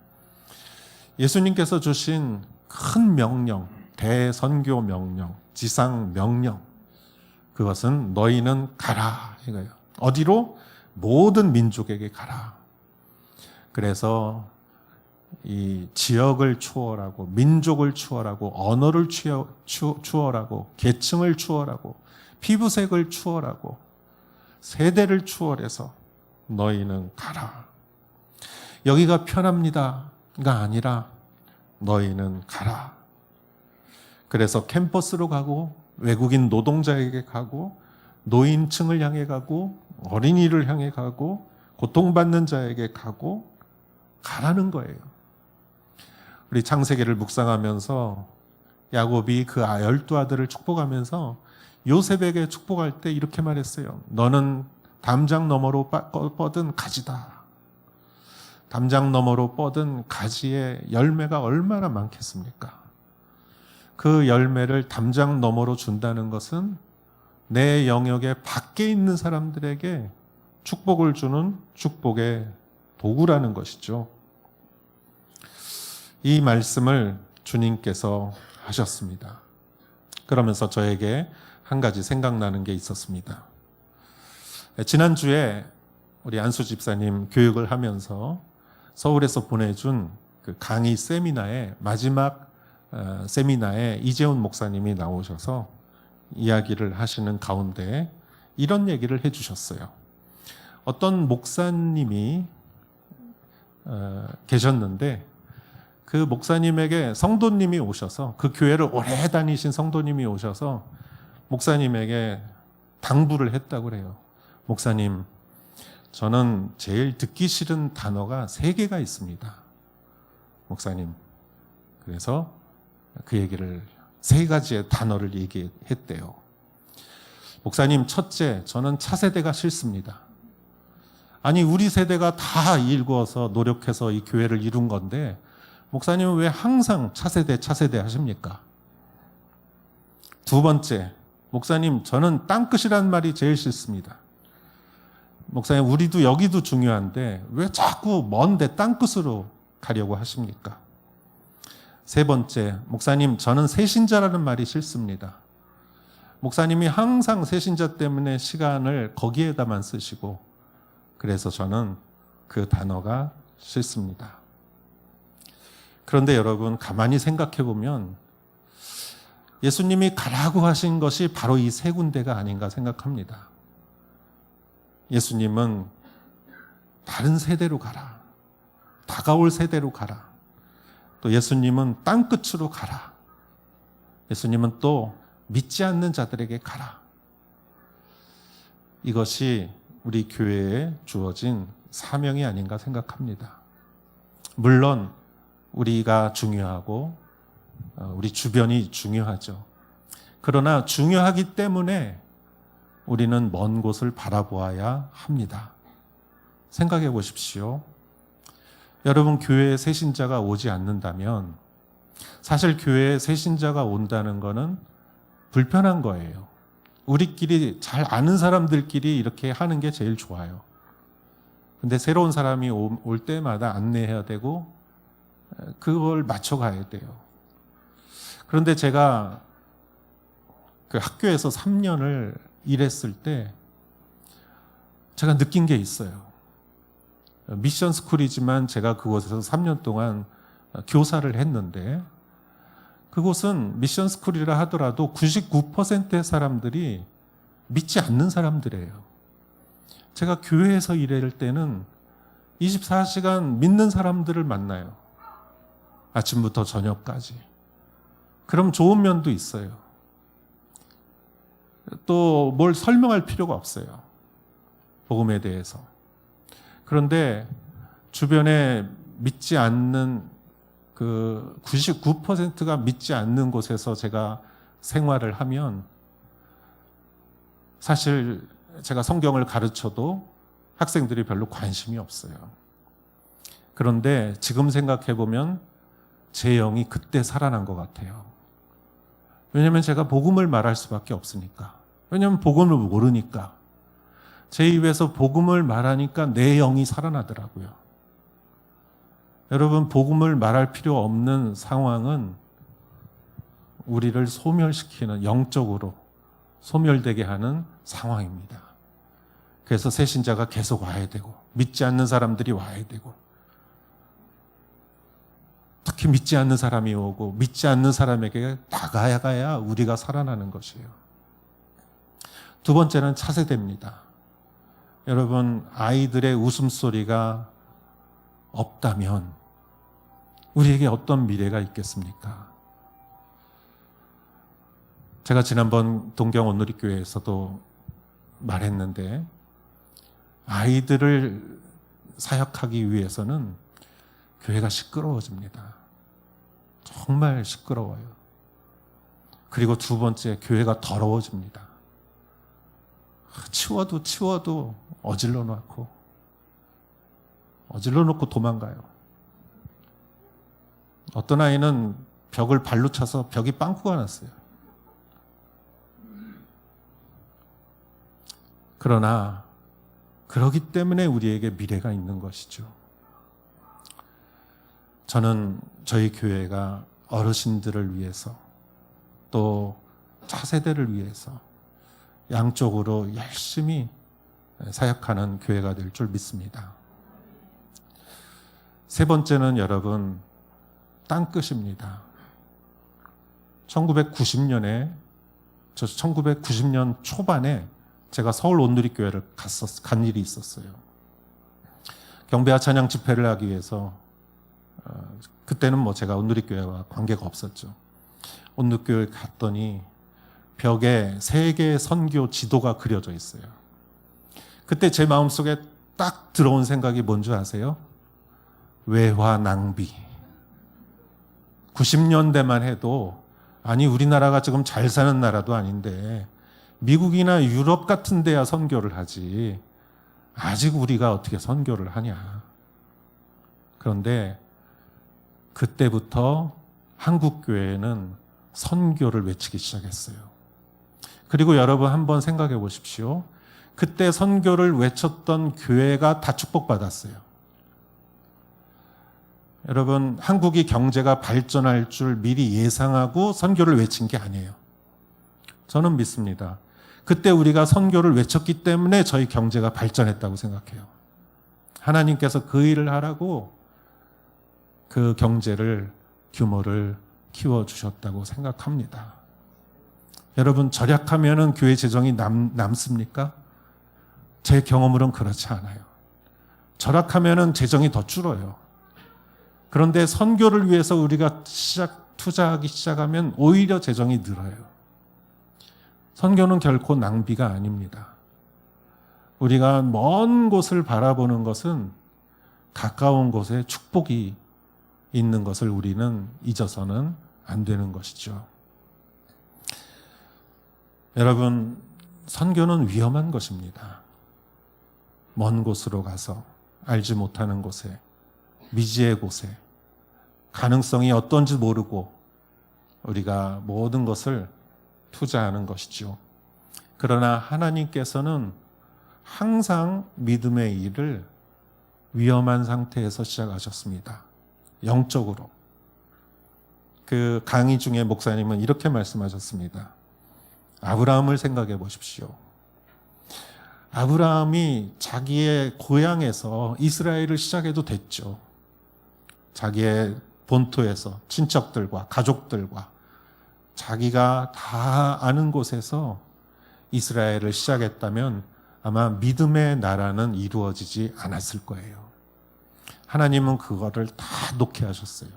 예수님께서 주신 큰 명령, 대선교 명령, 지상 명령, 그것은 너희는 가라 이거예요. 어디로? 모든 민족에게 가라. 그래서 이 지역을 추월하고 민족을 추월하고 언어를 추월하고 계층을 추월하고 피부색을 추월하고 세대를 추월해서 너희는 가라. 여기가 편합니다가 아니라 너희는 가라. 그래서 캠퍼스로 가고 외국인 노동자에게 가고 노인층을 향해 가고 어린이를 향해 가고 고통받는 자에게 가라는 거예요. 우리 창세기를 묵상하면서 야곱이 그 12아들을 축복하면서 요셉에게 축복할 때 이렇게 말했어요. 너는 담장 너머로 뻗은 가지다. 담장 너머로 뻗은 가지의 열매가 얼마나 많겠습니까? 그 열매를 담장 너머로 준다는 것은 내 영역의 밖에 있는 사람들에게 축복을 주는 축복의 도구라는 것이죠. 이 말씀을 주님께서 하셨습니다. 그러면서 저에게 한 가지 생각나는 게 있었습니다. 지난주에 우리 안수 집사님 교육을 하면서 서울에서 보내준 그 강의 세미나의 마지막 세미나에 이재훈 목사님이 나오셔서 이야기를 하시는 가운데 이런 얘기를 해주셨어요. 어떤 목사님이 계셨는데 그 목사님에게 성도님이 오셔서 그 교회를 오래 다니신 성도님이 오셔서 목사님에게 당부를 했다고 그래요. 목사님, 저는 제일 듣기 싫은 단어가 3개가 있습니다. 목사님. 그래서 그 얘기를 3가지의 단어를 얘기했대요. 목사님, 첫째, 저는 차세대가 싫습니다. 아니, 우리 세대가 다 일구어서 노력해서 이 교회를 이룬 건데 목사님은 왜 항상 차세대 하십니까? 2번째, 목사님, 저는 땅끝이란 말이 제일 싫습니다. 목사님, 우리도 여기도 중요한데 왜 자꾸 먼데 땅끝으로 가려고 하십니까? 3번째, 목사님, 저는 새신자라는 말이 싫습니다. 목사님이 항상 새신자 때문에 시간을 거기에다만 쓰시고 그래서 저는 그 단어가 싫습니다. 그런데 여러분, 가만히 생각해 보면 예수님이 가라고 하신 것이 바로 이 3군데가 아닌가 생각합니다. 예수님은 다른 세대로 가라. 다가올 세대로 가라. 또 예수님은 땅끝으로 가라. 예수님은 또 믿지 않는 자들에게 가라. 이것이 우리 교회에 주어진 사명이 아닌가 생각합니다. 물론 우리가 중요하고 우리 주변이 중요하죠. 그러나 중요하기 때문에 우리는 먼 곳을 바라보아야 합니다. 생각해 보십시오. 여러분, 교회에 새신자가 오지 않는다면 사실 교회에 새신자가 온다는 것은 불편한 거예요. 우리끼리 잘 아는 사람들끼리 이렇게 하는 게 제일 좋아요. 근데 새로운 사람이 올 때마다 안내해야 되고 그걸 맞춰가야 돼요. 그런데 제가 그 학교에서 3년을 일했을 때 제가 느낀 게 있어요. 미션 스쿨이지만 제가 그곳에서 3년 동안 교사를 했는데 그곳은 미션 스쿨이라 하더라도 99%의 사람들이 믿지 않는 사람들이에요. 제가 교회에서 일할 때는 24시간 믿는 사람들을 만나요. 아침부터 저녁까지. 그럼 좋은 면도 있어요. 또 뭘 설명할 필요가 없어요. 복음에 대해서. 그런데 주변에 믿지 않는 그 99%가 믿지 않는 곳에서 제가 생활을 하면 사실 제가 성경을 가르쳐도 학생들이 별로 관심이 없어요. 그런데 지금 생각해 보면 제 영이 그때 살아난 것 같아요. 왜냐하면 제가 복음을 말할 수밖에 없으니까. 왜냐하면 복음을 모르니까. 제 입에서 복음을 말하니까 내 영이 살아나더라고요. 여러분, 복음을 말할 필요 없는 상황은 우리를 소멸시키는, 영적으로 소멸되게 하는 상황입니다. 그래서 새신자가 계속 와야 되고 믿지 않는 사람들이 와야 되고 특히 믿지 않는 사람이 오고 믿지 않는 사람에게 다가가야 우리가 살아나는 것이에요. 2번째는 차세대입니다. 여러분, 아이들의 웃음소리가 없다면 우리에게 어떤 미래가 있겠습니까? 제가 지난번 동경 온누리교회에서도 말했는데 아이들을 사역하기 위해서는 교회가 시끄러워집니다. 정말 시끄러워요. 그리고 두 번째, 교회가 더러워집니다. 치워도 어질러 놓고 도망가요. 어떤 아이는 벽을 발로 차서 벽이 빵꾸가 났어요. 그러나 그러기 때문에 우리에게 미래가 있는 것이죠. 저는 저희 교회가 어르신들을 위해서 또 차세대를 위해서 양쪽으로 열심히 사역하는 교회가 될 줄 믿습니다. 세 번째는 여러분, 땅끝입니다. 1990년에, 1990년 초반에 제가 서울 온누리교회를 간 일이 있었어요. 경배와 찬양 집회를 하기 위해서, 그때는 뭐 제가 온누리교회와 관계가 없었죠. 온누리교회 갔더니 벽에 3개의 선교 지도가 그려져 있어요. 그때 제 마음속에 딱 들어온 생각이 뭔지 아세요? 외화 낭비. 90년대만 해도, 아니 우리나라가 지금 잘 사는 나라도 아닌데 미국이나 유럽 같은 데야 선교를 하지 아직 우리가 어떻게 선교를 하냐. 그런데 그때부터 한국교회는 선교를 외치기 시작했어요. 그리고 여러분 한번 생각해 보십시오. 그때 선교를 외쳤던 교회가 다 축복받았어요. 여러분, 한국이 경제가 발전할 줄 미리 예상하고 선교를 외친 게 아니에요. 저는 믿습니다. 그때 우리가 선교를 외쳤기 때문에 저희 경제가 발전했다고 생각해요. 하나님께서 그 일을 하라고 그 경제를, 규모를 키워주셨다고 생각합니다. 여러분, 절약하면은 교회 재정이 남습니까? 제 경험으로는 그렇지 않아요. 절약하면은 재정이 더 줄어요. 그런데 선교를 위해서 우리가 투자하기 시작하면 오히려 재정이 늘어요. 선교는 결코 낭비가 아닙니다. 우리가 먼 곳을 바라보는 것은 가까운 곳에 축복이 있는 것을 우리는 잊어서는 안 되는 것이죠. 여러분, 선교는 위험한 것입니다. 먼 곳으로 가서 알지 못하는 곳에, 미지의 곳에, 가능성이 어떤지 모르고 우리가 모든 것을 투자하는 것이죠. 그러나 하나님께서는 항상 믿음의 일을 위험한 상태에서 시작하셨습니다. 영적으로. 그 강의 중에 목사님은 이렇게 말씀하셨습니다. 아브라함을 생각해 보십시오. 아브라함이 자기의 고향에서 이스라엘을 시작해도 됐죠. 자기의 본토에서 친척들과 가족들과 자기가 다 아는 곳에서 이스라엘을 시작했다면 아마 믿음의 나라는 이루어지지 않았을 거예요. 하나님은 그거를 다 놓게 하셨어요.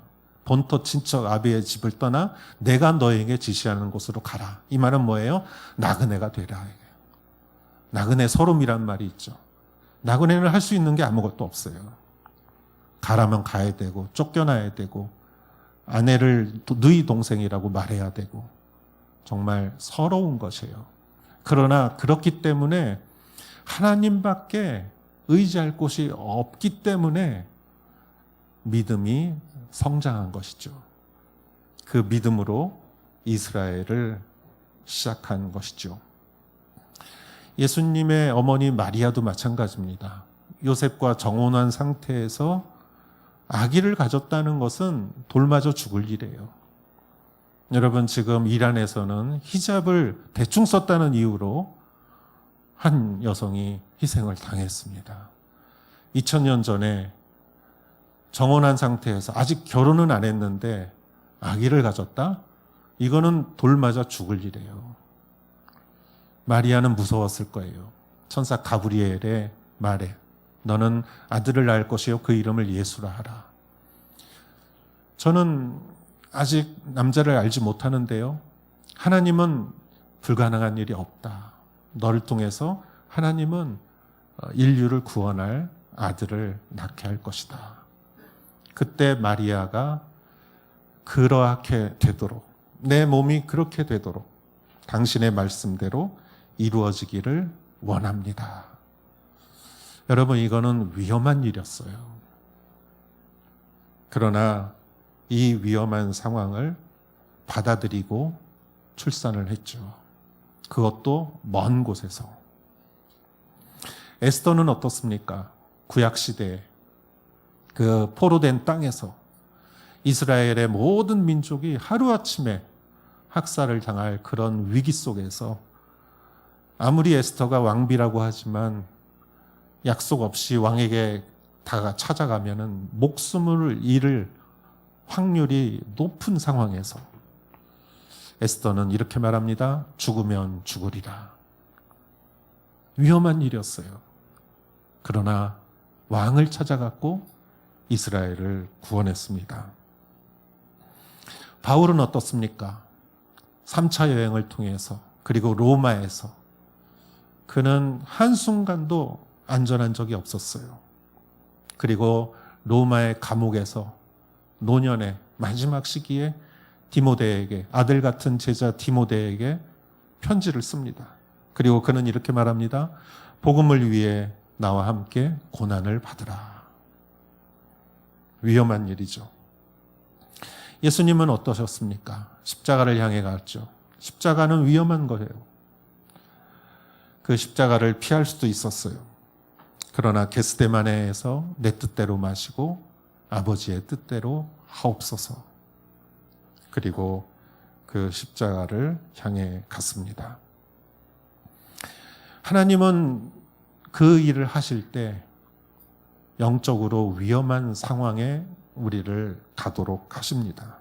본토 친척 아비의 집을 떠나 내가 너에게 지시하는 곳으로 가라. 이 말은 뭐예요? 나그네가 되라. 나그네 서름이란 말이 있죠. 나그네는 할 수 있는 게 아무것도 없어요. 가라면 가야 되고 쫓겨나야 되고 아내를 너희 동생이라고 말해야 되고 정말 서러운 것이에요. 그러나 그렇기 때문에 하나님밖에 의지할 곳이 없기 때문에 믿음이 성장한 것이죠. 그 믿음으로 이스라엘을 시작한 것이죠. 예수님의 어머니 마리아도 마찬가지입니다. 요셉과 정혼한 상태에서 아기를 가졌다는 것은 돌맞아 죽을 일이에요. 여러분, 지금 이란에서는 히잡을 대충 썼다는 이유로 한 여성이 희생을 당했습니다. 2000년 전에 정혼한 상태에서 아직 결혼은 안 했는데 아기를 가졌다? 이거는 돌맞아 죽을 일이에요. 마리아는 무서웠을 거예요. 천사 가브리엘의 말에 너는 아들을 낳을 것이요 그 이름을 예수라 하라. 저는 아직 남자를 알지 못하는데요. 하나님은 불가능한 일이 없다. 너를 통해서 하나님은 인류를 구원할 아들을 낳게 할 것이다. 그때 마리아가 그렇게 되도록, 내 몸이 그렇게 되도록 당신의 말씀대로 이루어지기를 원합니다. 여러분, 이거는 위험한 일이었어요. 그러나 이 위험한 상황을 받아들이고 출산을 했죠. 그것도 먼 곳에서. 에스더는 어떻습니까? 구약시대에 그 포로된 땅에서 이스라엘의 모든 민족이 하루아침에 학살을 당할 그런 위기 속에서 아무리 에스더가 왕비라고 하지만 약속 없이 왕에게 찾아가면은 목숨을 잃을 확률이 높은 상황에서 에스더는 이렇게 말합니다. 죽으면 죽으리라. 위험한 일이었어요. 그러나 왕을 찾아갔고 이스라엘을 구원했습니다. 바울은 어떻습니까? 3차 여행을 통해서 그리고 로마에서 그는 한순간도 안전한 적이 없었어요. 그리고 로마의 감옥에서 노년의 마지막 시기에 디모데에게, 아들 같은 제자 디모데에게 편지를 씁니다. 그리고 그는 이렇게 말합니다. 복음을 위해 나와 함께 고난을 받으라. 위험한 일이죠. 예수님은 어떠셨습니까? 십자가를 향해 갔죠. 십자가는 위험한 거예요. 그 십자가를 피할 수도 있었어요. 그러나 겟세마네에서 내 뜻대로 마시고 아버지의 뜻대로 하옵소서. 그리고 그 십자가를 향해 갔습니다. 하나님은 그 일을 하실 때 영적으로 위험한 상황에 우리를 가도록 하십니다.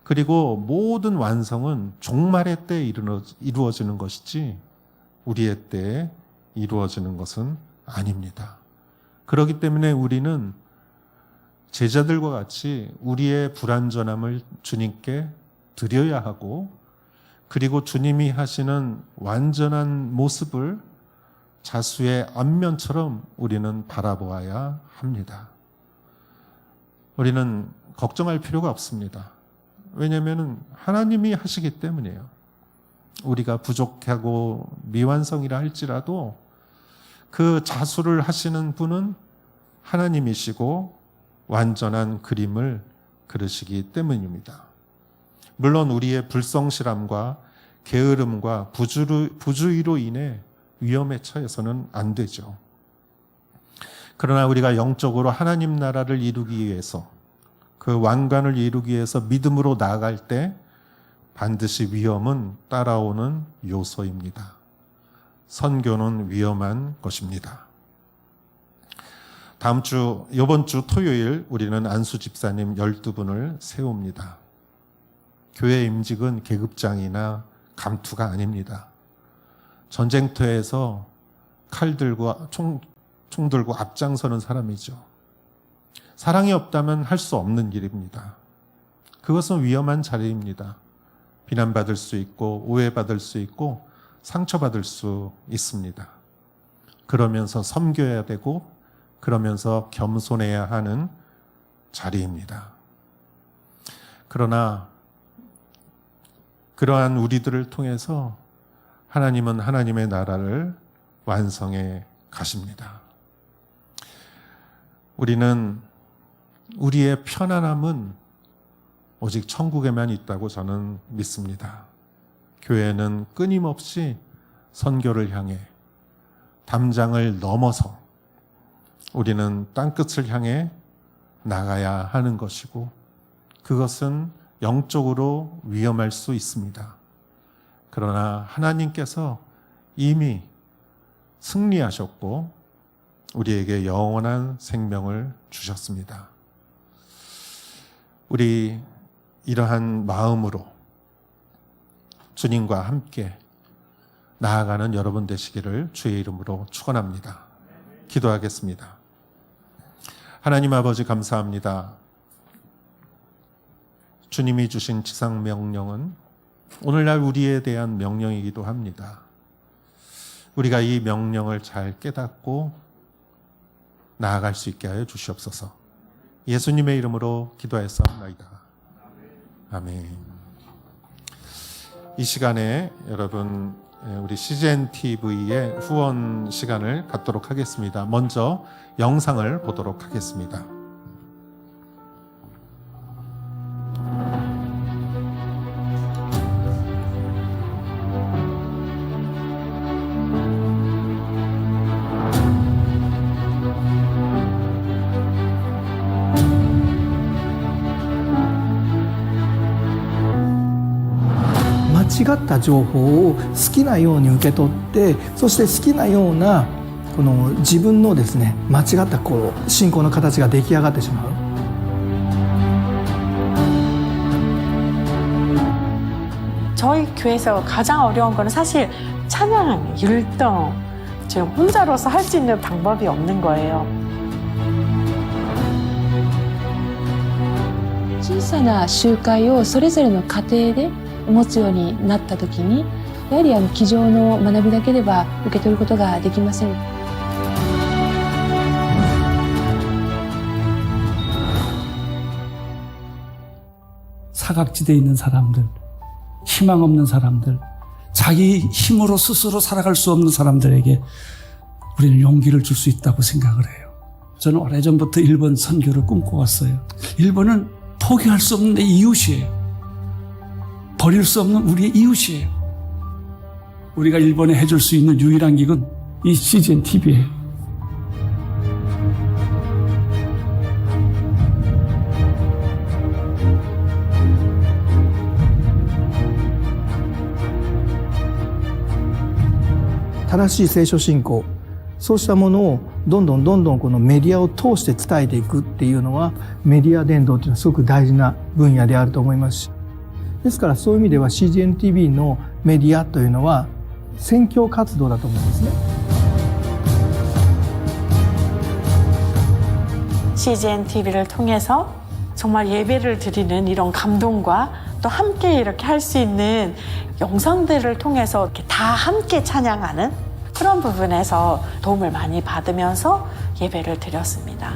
그리고 모든 완성은 종말의 때에 이루어지는 것이지 우리의 때에 이루어지는 것은 아닙니다. 그렇기 때문에 우리는 제자들과 같이 우리의 불완전함을 주님께 드려야 하고, 그리고 주님이 하시는 완전한 모습을 자수의 안면처럼 우리는 바라보아야 합니다. 우리는 걱정할 필요가 없습니다. 왜냐하면 하나님이 하시기 때문이에요. 우리가 부족하고 미완성이라 할지라도 그 자수를 하시는 분은 하나님이시고 완전한 그림을 그리시기 때문입니다. 물론 우리의 불성실함과 게으름과 부주의로 인해 위험에 처해서는 안 되죠. 그러나 우리가 영적으로 하나님 나라를 이루기 위해서, 그 왕관을 이루기 위해서 믿음으로 나아갈 때 반드시 위험은 따라오는 요소입니다. 선교는 위험한 것입니다. 이번 주 토요일 우리는 안수 집사님 12분을 세웁니다. 교회 임직은 계급장이나 감투가 아닙니다. 전쟁터에서 칼 들고 총 들고 앞장서는 사람이죠. 사랑이 없다면 할 수 없는 일입니다. 그것은 위험한 자리입니다. 비난받을 수 있고 오해받을 수 있고 상처받을 수 있습니다. 그러면서 섬겨야 되고 그러면서 겸손해야 하는 자리입니다. 그러나 그러한 우리들을 통해서 하나님은 하나님의 나라를 완성해 가십니다. 우리는 우리의 편안함은 오직 천국에만 있다고 저는 믿습니다. 교회는 끊임없이 선교를 향해 담장을 넘어서 우리는 땅끝을 향해 나가야 하는 것이고, 그것은 영적으로 위험할 수 있습니다. 그러나 하나님께서 이미 승리하셨고 우리에게 영원한 생명을 주셨습니다. 우리 이러한 마음으로 주님과 함께 나아가는 여러분 되시기를 주의 이름으로 축원합니다. 기도하겠습니다. 하나님 아버지 감사합니다. 주님이 주신 지상 명령은 오늘날 우리에 대한 명령이기도 합니다. 우리가 이 명령을 잘 깨닫고 나아갈 수 있게 하여 주시옵소서. 예수님의 이름으로 기도하였사옵나이다. 아멘. 이 시간에 여러분 우리 CGN TV의 후원 시간을 갖도록 하겠습니다. 먼저 영상을 보도록 하겠습니다.間違った情報を好きなように受け取って、そして好きなようなこの自分のですね、間違ったこう信仰の形が出来上がってしまう。 저희 교회에서 가장 어려운 거는 사실 찬양하는 율동. 지금 혼자로서 할 수 있는 방법이 없는 거예요. 小さな集会をそれぞれの家庭で持つようになった時に、やはり机上の学びだけでは受け取ることができません。 사각지대에 있는 사람들, 희망 없는 사람들, 자기 힘으로 스스로 살아갈 수 없는 사람들에게 우리는 용기를 줄 수 있다고 생각을 해요. 저는 오래전부터 일본 선교를 꿈꿔왔어요. 일본은 포기할 수 없는 내 이웃이에요. 버릴 수 없는 우리의 이웃이에요. 우리가 일본에 해줄 수 있는 유일한 기은 이 CGN TV예요.正しい聖書信仰、そうしたものをどんどんこのメディアを通して伝えていくっていうのは、メディア伝道っていうのはすごく大事な分野であると思いますし、ですからそういう意味では CGN TV のメディアというのは宣教活動だと思うんですね。 CGN TV를 통해서 정말 예배를 드리는 이런 감동과 또 함께 이렇게 할 수 있는 영상들을 통해서 이렇게 다 함께 찬양하는 그런 부분에서 도움을 많이 받으면서 예배를 드렸습니다.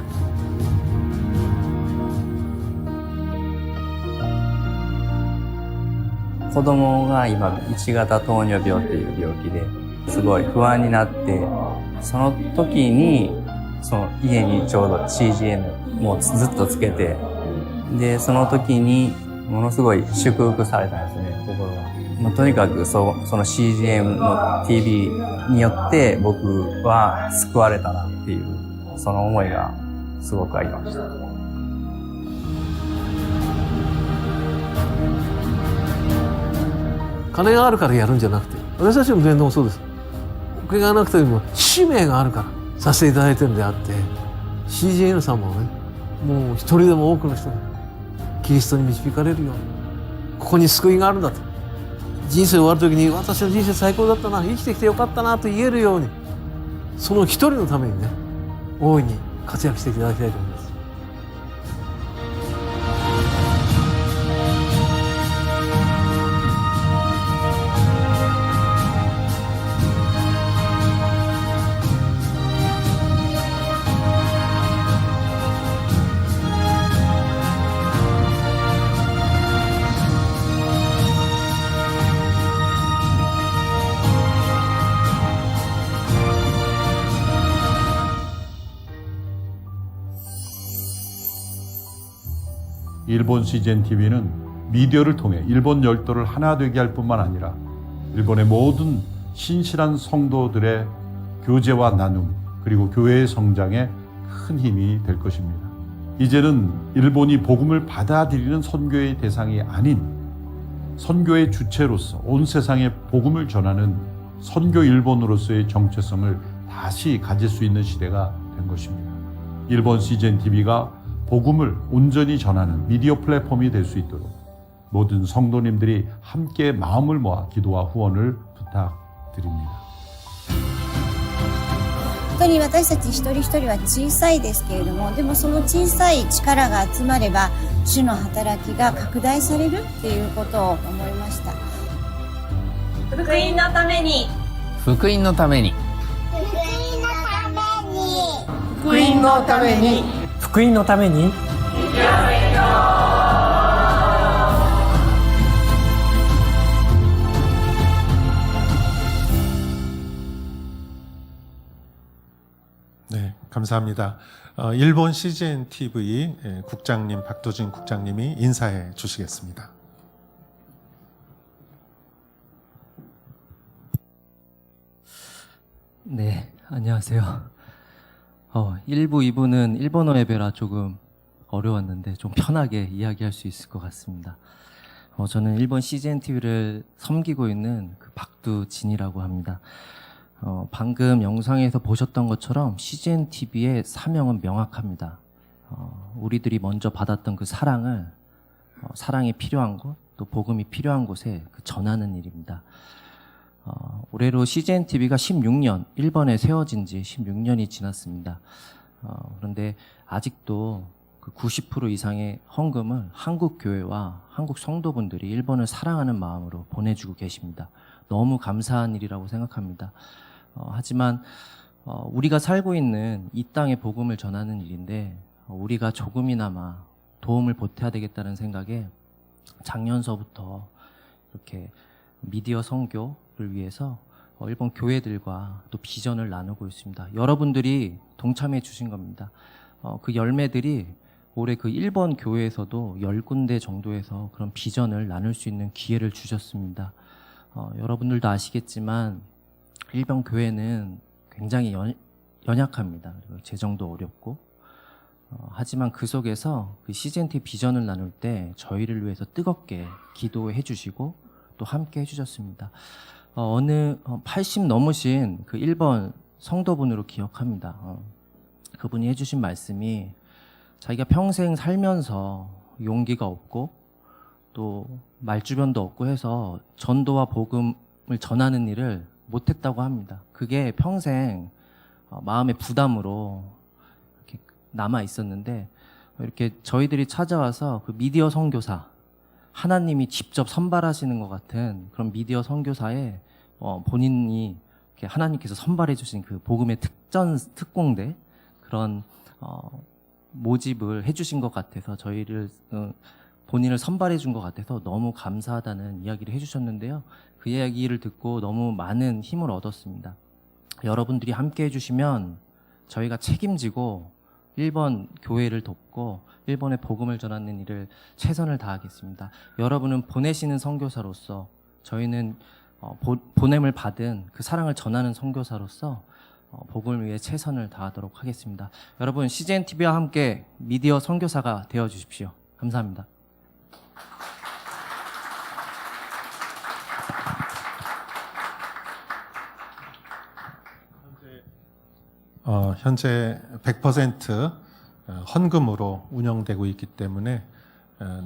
子供が今1型糖尿病っていう病気ですごい不安になって、その時にその家にちょうど CGN もうずっとつけて、でその時にものすごい祝福されたんですね、心が。もうとにかくその CGN の TV によって僕は救われたなっていう、その思いがすごくありました。 金があるからやるんじゃなくて、私たちの伝道もそうです。お金がなくても使命があるからさせていただいてるんであって、 CGN さんもね、もう一人でも多くの人がキリストに導かれるように、ここに救いがあるんだと、人生終わる時に私の人生最高だったな、生きてきてよかったなと言えるように、その一人のためにね、大いに活躍していただきたいと思います。 일본 CGN TV는 미디어를 통해 일본 열도를 하나 되게 할 뿐만 아니라 일본의 모든 신실한 성도들의 교제와 나눔, 그리고 교회의 성장에 큰 힘이 될 것입니다. 이제는 일본이 복음을 받아들이는 선교의 대상이 아닌 선교의 주체로서 온 세상에 복음을 전하는 선교 일본으로서의 정체성을 다시 가질 수 있는 시대가 된 것입니다. 일본 CGN TV가 복음을 온전히 전하는 미디어 플랫폼이 될 수 있도록 모든 성도님들이 함께 마음을 모아 기도와 후원을 부탁드립니다. 本当に私たち一人一人は小さいですけれども、でもその小さい力が集まれば主の働きが拡大されるっていうことを思いました。福音のために福音のために福音のために福音のために네, 감사합니다. 일본 CGN TV 국장님 박도진 국장님이 인사해 주시겠습니다. 네, 안녕하세요. 1부, 2부는 일본어 예배라 조금 어려웠는데 좀 편하게 이야기할 수 있을 것 같습니다. 저는 일본 CGN TV를 섬기고 있는 그 박두진이라고 합니다. 방금 영상에서 보셨던 것처럼 CGN TV의 사명은 명확합니다. 우리들이 먼저 받았던 그 사랑을 사랑이 필요한 곳, 또 복음이 필요한 곳에 전하는 일입니다. 올해로 CGN TV가 16년, 일본에 세워진 지 16년이 지났습니다. 그런데 아직도 그 90% 이상의 헌금을 한국 교회와 한국 성도분들이 일본을 사랑하는 마음으로 보내주고 계십니다. 너무 감사한 일이라고 생각합니다. 하지만 우리가 살고 있는 이 땅의 복음을 전하는 일인데 우리가 조금이나마 도움을 보태야 되겠다는 생각에 작년서부터 이렇게 미디어 선교를 위해서 일본 교회들과 또 비전을 나누고 있습니다. 여러분들이 동참해 주신 겁니다. 그 열매들이 올해 그 일본 교회에서도 10군데 정도에서 그런 비전을 나눌 수 있는 기회를 주셨습니다. 여러분들도 아시겠지만 일본 교회는 굉장히 연약합니다. 그리고 재정도 어렵고 하지만 그 속에서 그 CGN-TV 비전을 나눌 때 저희를 위해서 뜨겁게 기도해 주시고 또 함께 해주셨습니다. 어느 80 넘으신 그 일본 성도분으로 기억합니다. 그분이 해주신 말씀이 자기가 평생 살면서 용기가 없고 또 말주변도 없고 해서 전도와 복음을 전하는 일을 못했다고 합니다. 그게 평생 마음의 부담으로 이렇게 남아 있었는데 이렇게 저희들이 찾아와서 그 미디어 선교사, 하나님이 직접 선발하시는 것 같은 그런 미디어 선교사에 본인이 이렇게 하나님께서 선발해 주신 그 복음의 특공대 그런 모집을 해주신 것 같아서 저희를 본인을 선발해 준 것 같아서 너무 감사하다는 이야기를 해주셨는데요. 그 이야기를 듣고 너무 많은 힘을 얻었습니다. 여러분들이 함께 해주시면 저희가 책임지고 일본 교회를 돕고 일본의 복음을 전하는 일을 최선을 다하겠습니다. 여러분은 보내시는 선교사로서 저희는 보냄을 받은 그 사랑을 전하는 선교사로서 복음을 위해 최선을 다하도록 하겠습니다. 여러분 CGN TV와 함께 미디어 선교사가 되어 주십시오. 감사합니다. 현재 100% 헌금으로 운영되고 있기 때문에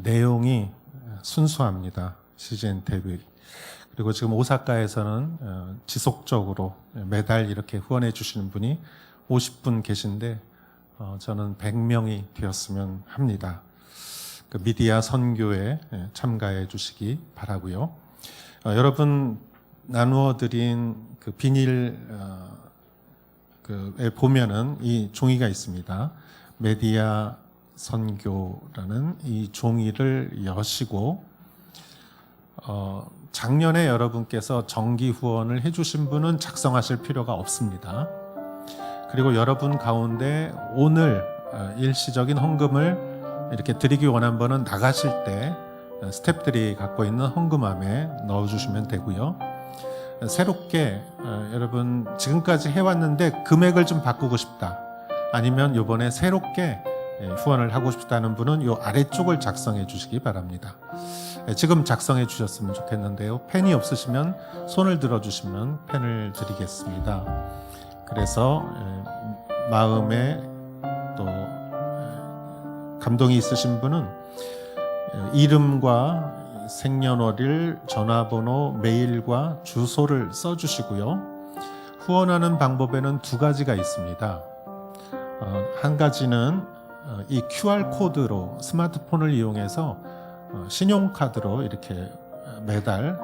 내용이 순수합니다. CGN TV. 그리고 지금 오사카에서는 지속적으로 매달 이렇게 후원해 주시는 분이 50분 계신데 저는 100명이 되었으면 합니다. 그 미디어 선교에 참가해 주시기 바라고요. 여러분 나누어 드린 그 비닐 에 보면은 이 종이가 있습니다. 메디아 선교라는 이 종이를 여시고 작년에 여러분께서 정기 후원을 해주신 분은 작성하실 필요가 없습니다. 그리고 여러분 가운데 오늘 일시적인 헌금을 이렇게 드리기 원한 분은 나가실 때 스태프들이 갖고 있는 헌금함에 넣어주시면 되고요. 새롭게 여러분 지금까지 해왔는데 금액을 좀 바꾸고 싶다, 아니면 이번에 새롭게 후원을 하고 싶다는 분은 이 아래쪽을 작성해 주시기 바랍니다. 지금 작성해 주셨으면 좋겠는데요. 펜이 없으시면 손을 들어주시면 펜을 드리겠습니다. 그래서 마음에 또 감동이 있으신 분은 이름과 생년월일, 전화번호, 메일과 주소를 써주시고요. 후원하는 방법에는 두 가지가 있습니다. 한 가지는 이 QR코드로 스마트폰을 이용해서 신용카드로 이렇게 매달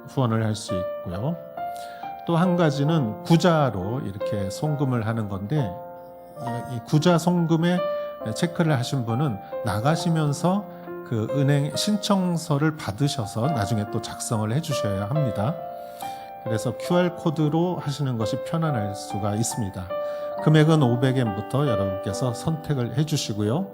후원을 할 수 있고요. 또 한 가지는 구자로 이렇게 송금을 하는 건데, 이 구자 송금에 체크를 하신 분은 나가시면서 그 은행 신청서를 받으셔서 나중에 또 작성을 해 주셔야 합니다. 그래서 QR코드로 하시는 것이 편안할 수가 있습니다. 금액은 500엔부터 여러분께서 선택을 해 주시고요.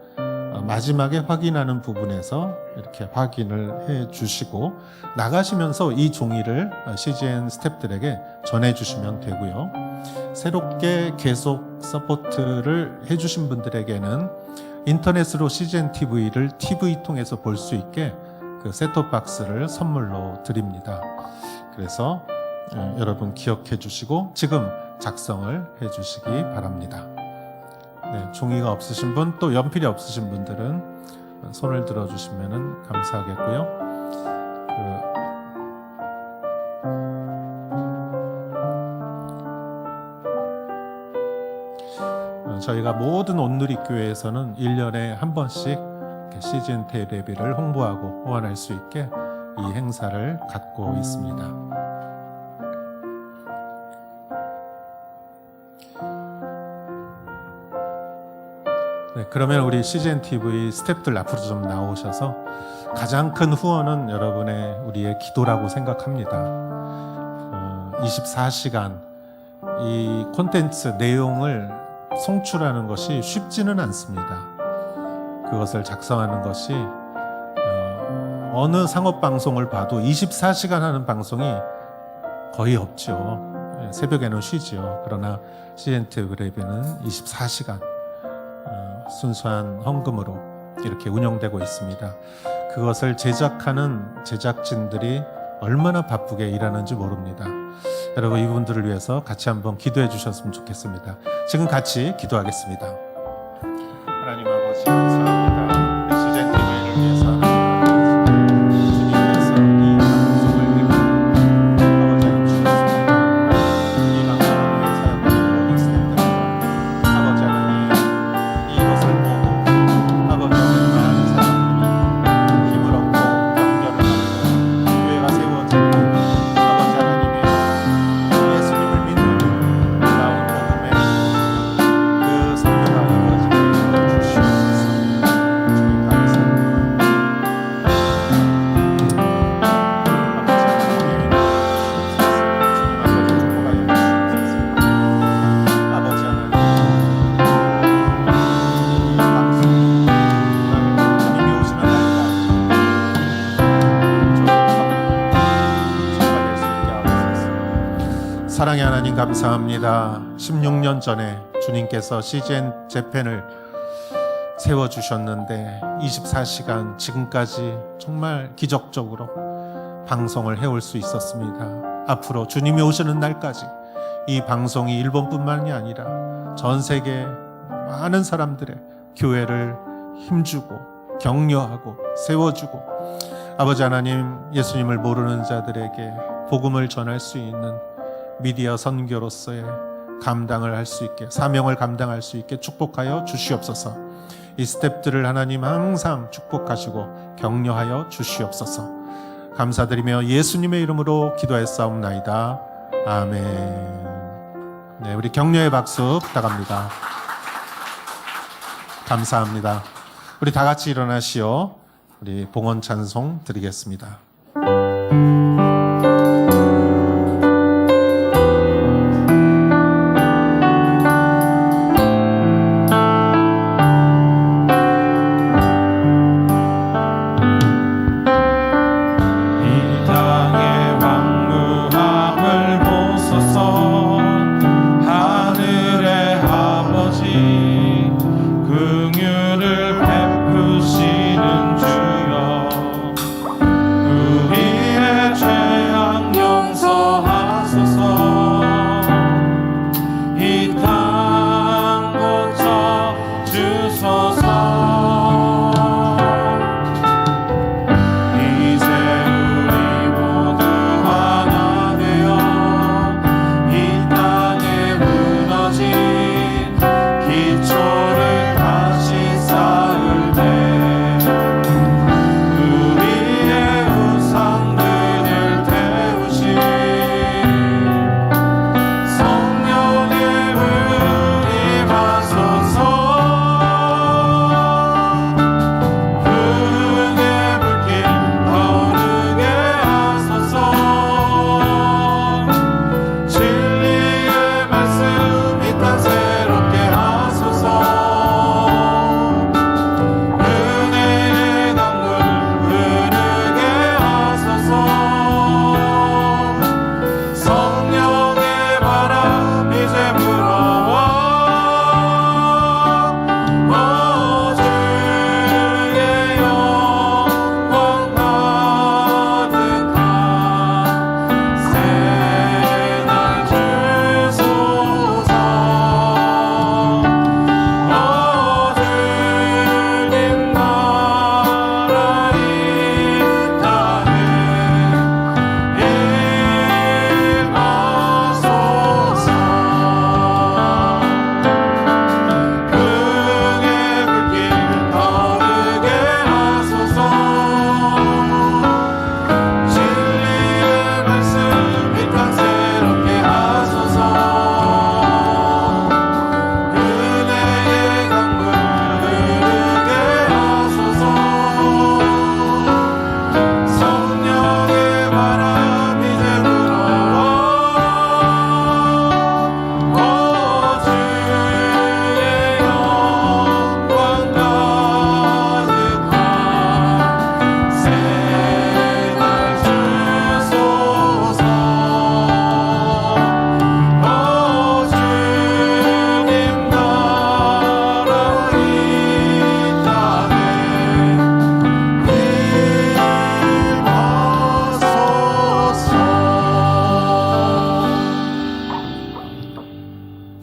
마지막에 확인하는 부분에서 이렇게 확인을 해 주시고 나가시면서 이 종이를 CGN 스태프들에게 전해 주시면 되고요. 새롭게 계속 서포트를 해 주신 분들에게는 인터넷으로 CGN TV를 TV 통해서 볼 수 있게 그 셋톱박스를 선물로 드립니다. 그래서 여러분 기억해 주시고 지금 작성을 해 주시기 바랍니다. 네, 종이가 없으신 분, 또 연필이 없으신 분들은 손을 들어 주시면 감사하겠고요. 저희가 모든 온누리교회에서는 1년에 한 번씩 CGN 텔레비를 홍보하고 후원할 수 있게 이 행사를 갖고 있습니다. 네, 그러면 우리 CGN TV 스태프들 앞으로 좀 나오셔서 가장 큰 후원은 여러분의 우리의 기도라고 생각합니다. 24시간 이 콘텐츠 내용을 송출하는 것이 쉽지는 않습니다. 그것을 작성하는 것이 어느 상업방송을 봐도 24시간 하는 방송이 거의 없죠. 새벽에는 쉬지요. 그러나 CGN TV는 24시간 순수한 헌금으로 이렇게 운영되고 있습니다. 그것을 제작하는 제작진들이 얼마나 바쁘게 일하는지 모릅니다. 여러분 이분들을 위해서 같이 한번 기도해 주셨으면 좋겠습니다. 지금 같이 기도하겠습니다. 하나님 아버지 감사합니다. CGN TV를 위해서 주님께서 이 방송을 듣고 아버지 하나님 주셨습니다. 이 방송을 위해서 모든 스태프들과 아버지 하나님 이것을 보고 아버지 하나님 많은 사람들이 힘을 얻고 격려를 받고 교회가 세워지고 아버지 하나님의 예수님을 믿는 나온 복음의 그 선교가 이루어지게 주시옵소서. 주님 감사합니다. 아버지 하나님 이 방송 주님이 오시는 날까지 전파될 수 있게 하옵소서. 사랑의 하나님 감사합니다. 16년 전에 주님께서 CGN 재팬을 세워주셨는데 24시간 지금까지 정말 기적적으로 방송을 해올 수 있었습니다. 앞으로 주님이 오시는 날까지 이 방송이 일본뿐만이 아니라 전 세계 많은 사람들의 교회를 힘주고 격려하고 세워주고 아버지 하나님 예수님을 모르는 자들에게 복음을 전할 수 있는 미디어 선교로서의 감당을 할 수 있게 사명을 감당할 수 있게 축복하여 주시옵소서. 이 스태프들을 하나님 항상 축복하시고 격려하여 주시옵소서. 감사드리며 예수님의 이름으로 기도했사옵나이다. 아멘. 네, 우리 격려의 박수 부탁합니다. 감사합니다. 우리 다 같이 일어나시오. 우리 봉헌 찬송 드리겠습니다. 이 땅의 왕무함을 보소서. 하늘의 아버지 긍휼을 베푸시는 주여, 우리의 죄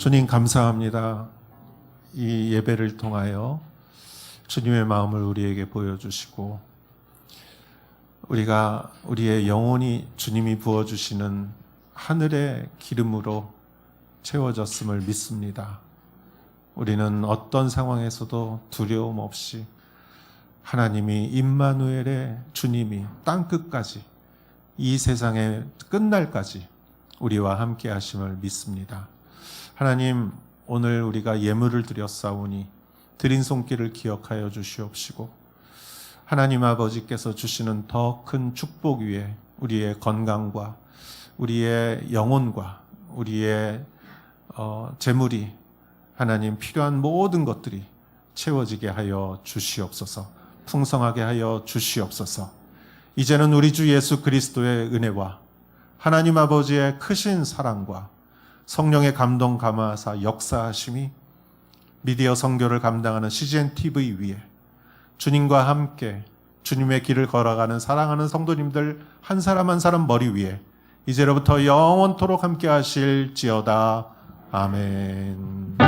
주님 감사합니다. 이 예배를 통하여 주님의 마음을 우리에게 보여주시고 우리가 우리의 영혼이 주님이 부어주시는 하늘의 기름으로 채워졌음을 믿습니다. 우리는 어떤 상황에서도 두려움 없이 하나님이 임마누엘의 주님이 땅끝까지 이 세상의 끝날까지 우리와 함께 하심을 믿습니다. 하나님, 오늘 우리가 예물을 드렸사오니 드린 손길을 기억하여 주시옵시고 하나님 아버지께서 주시는 더 큰 축복 위에 우리의 건강과 우리의 영혼과 우리의 재물이 하나님 필요한 모든 것들이 채워지게 하여 주시옵소서. 풍성하게 하여 주시옵소서. 이제는 우리 주 예수 그리스도의 은혜와 하나님 아버지의 크신 사랑과 성령의 감동 감화사 역사하심이 미디어 선교를 감당하는 CGN TV 위에 주님과 함께 주님의 길을 걸어가는 사랑하는 성도님들 한 사람 한 사람 머리 위에 이제로부터 영원토록 함께 하실지어다. 아멘.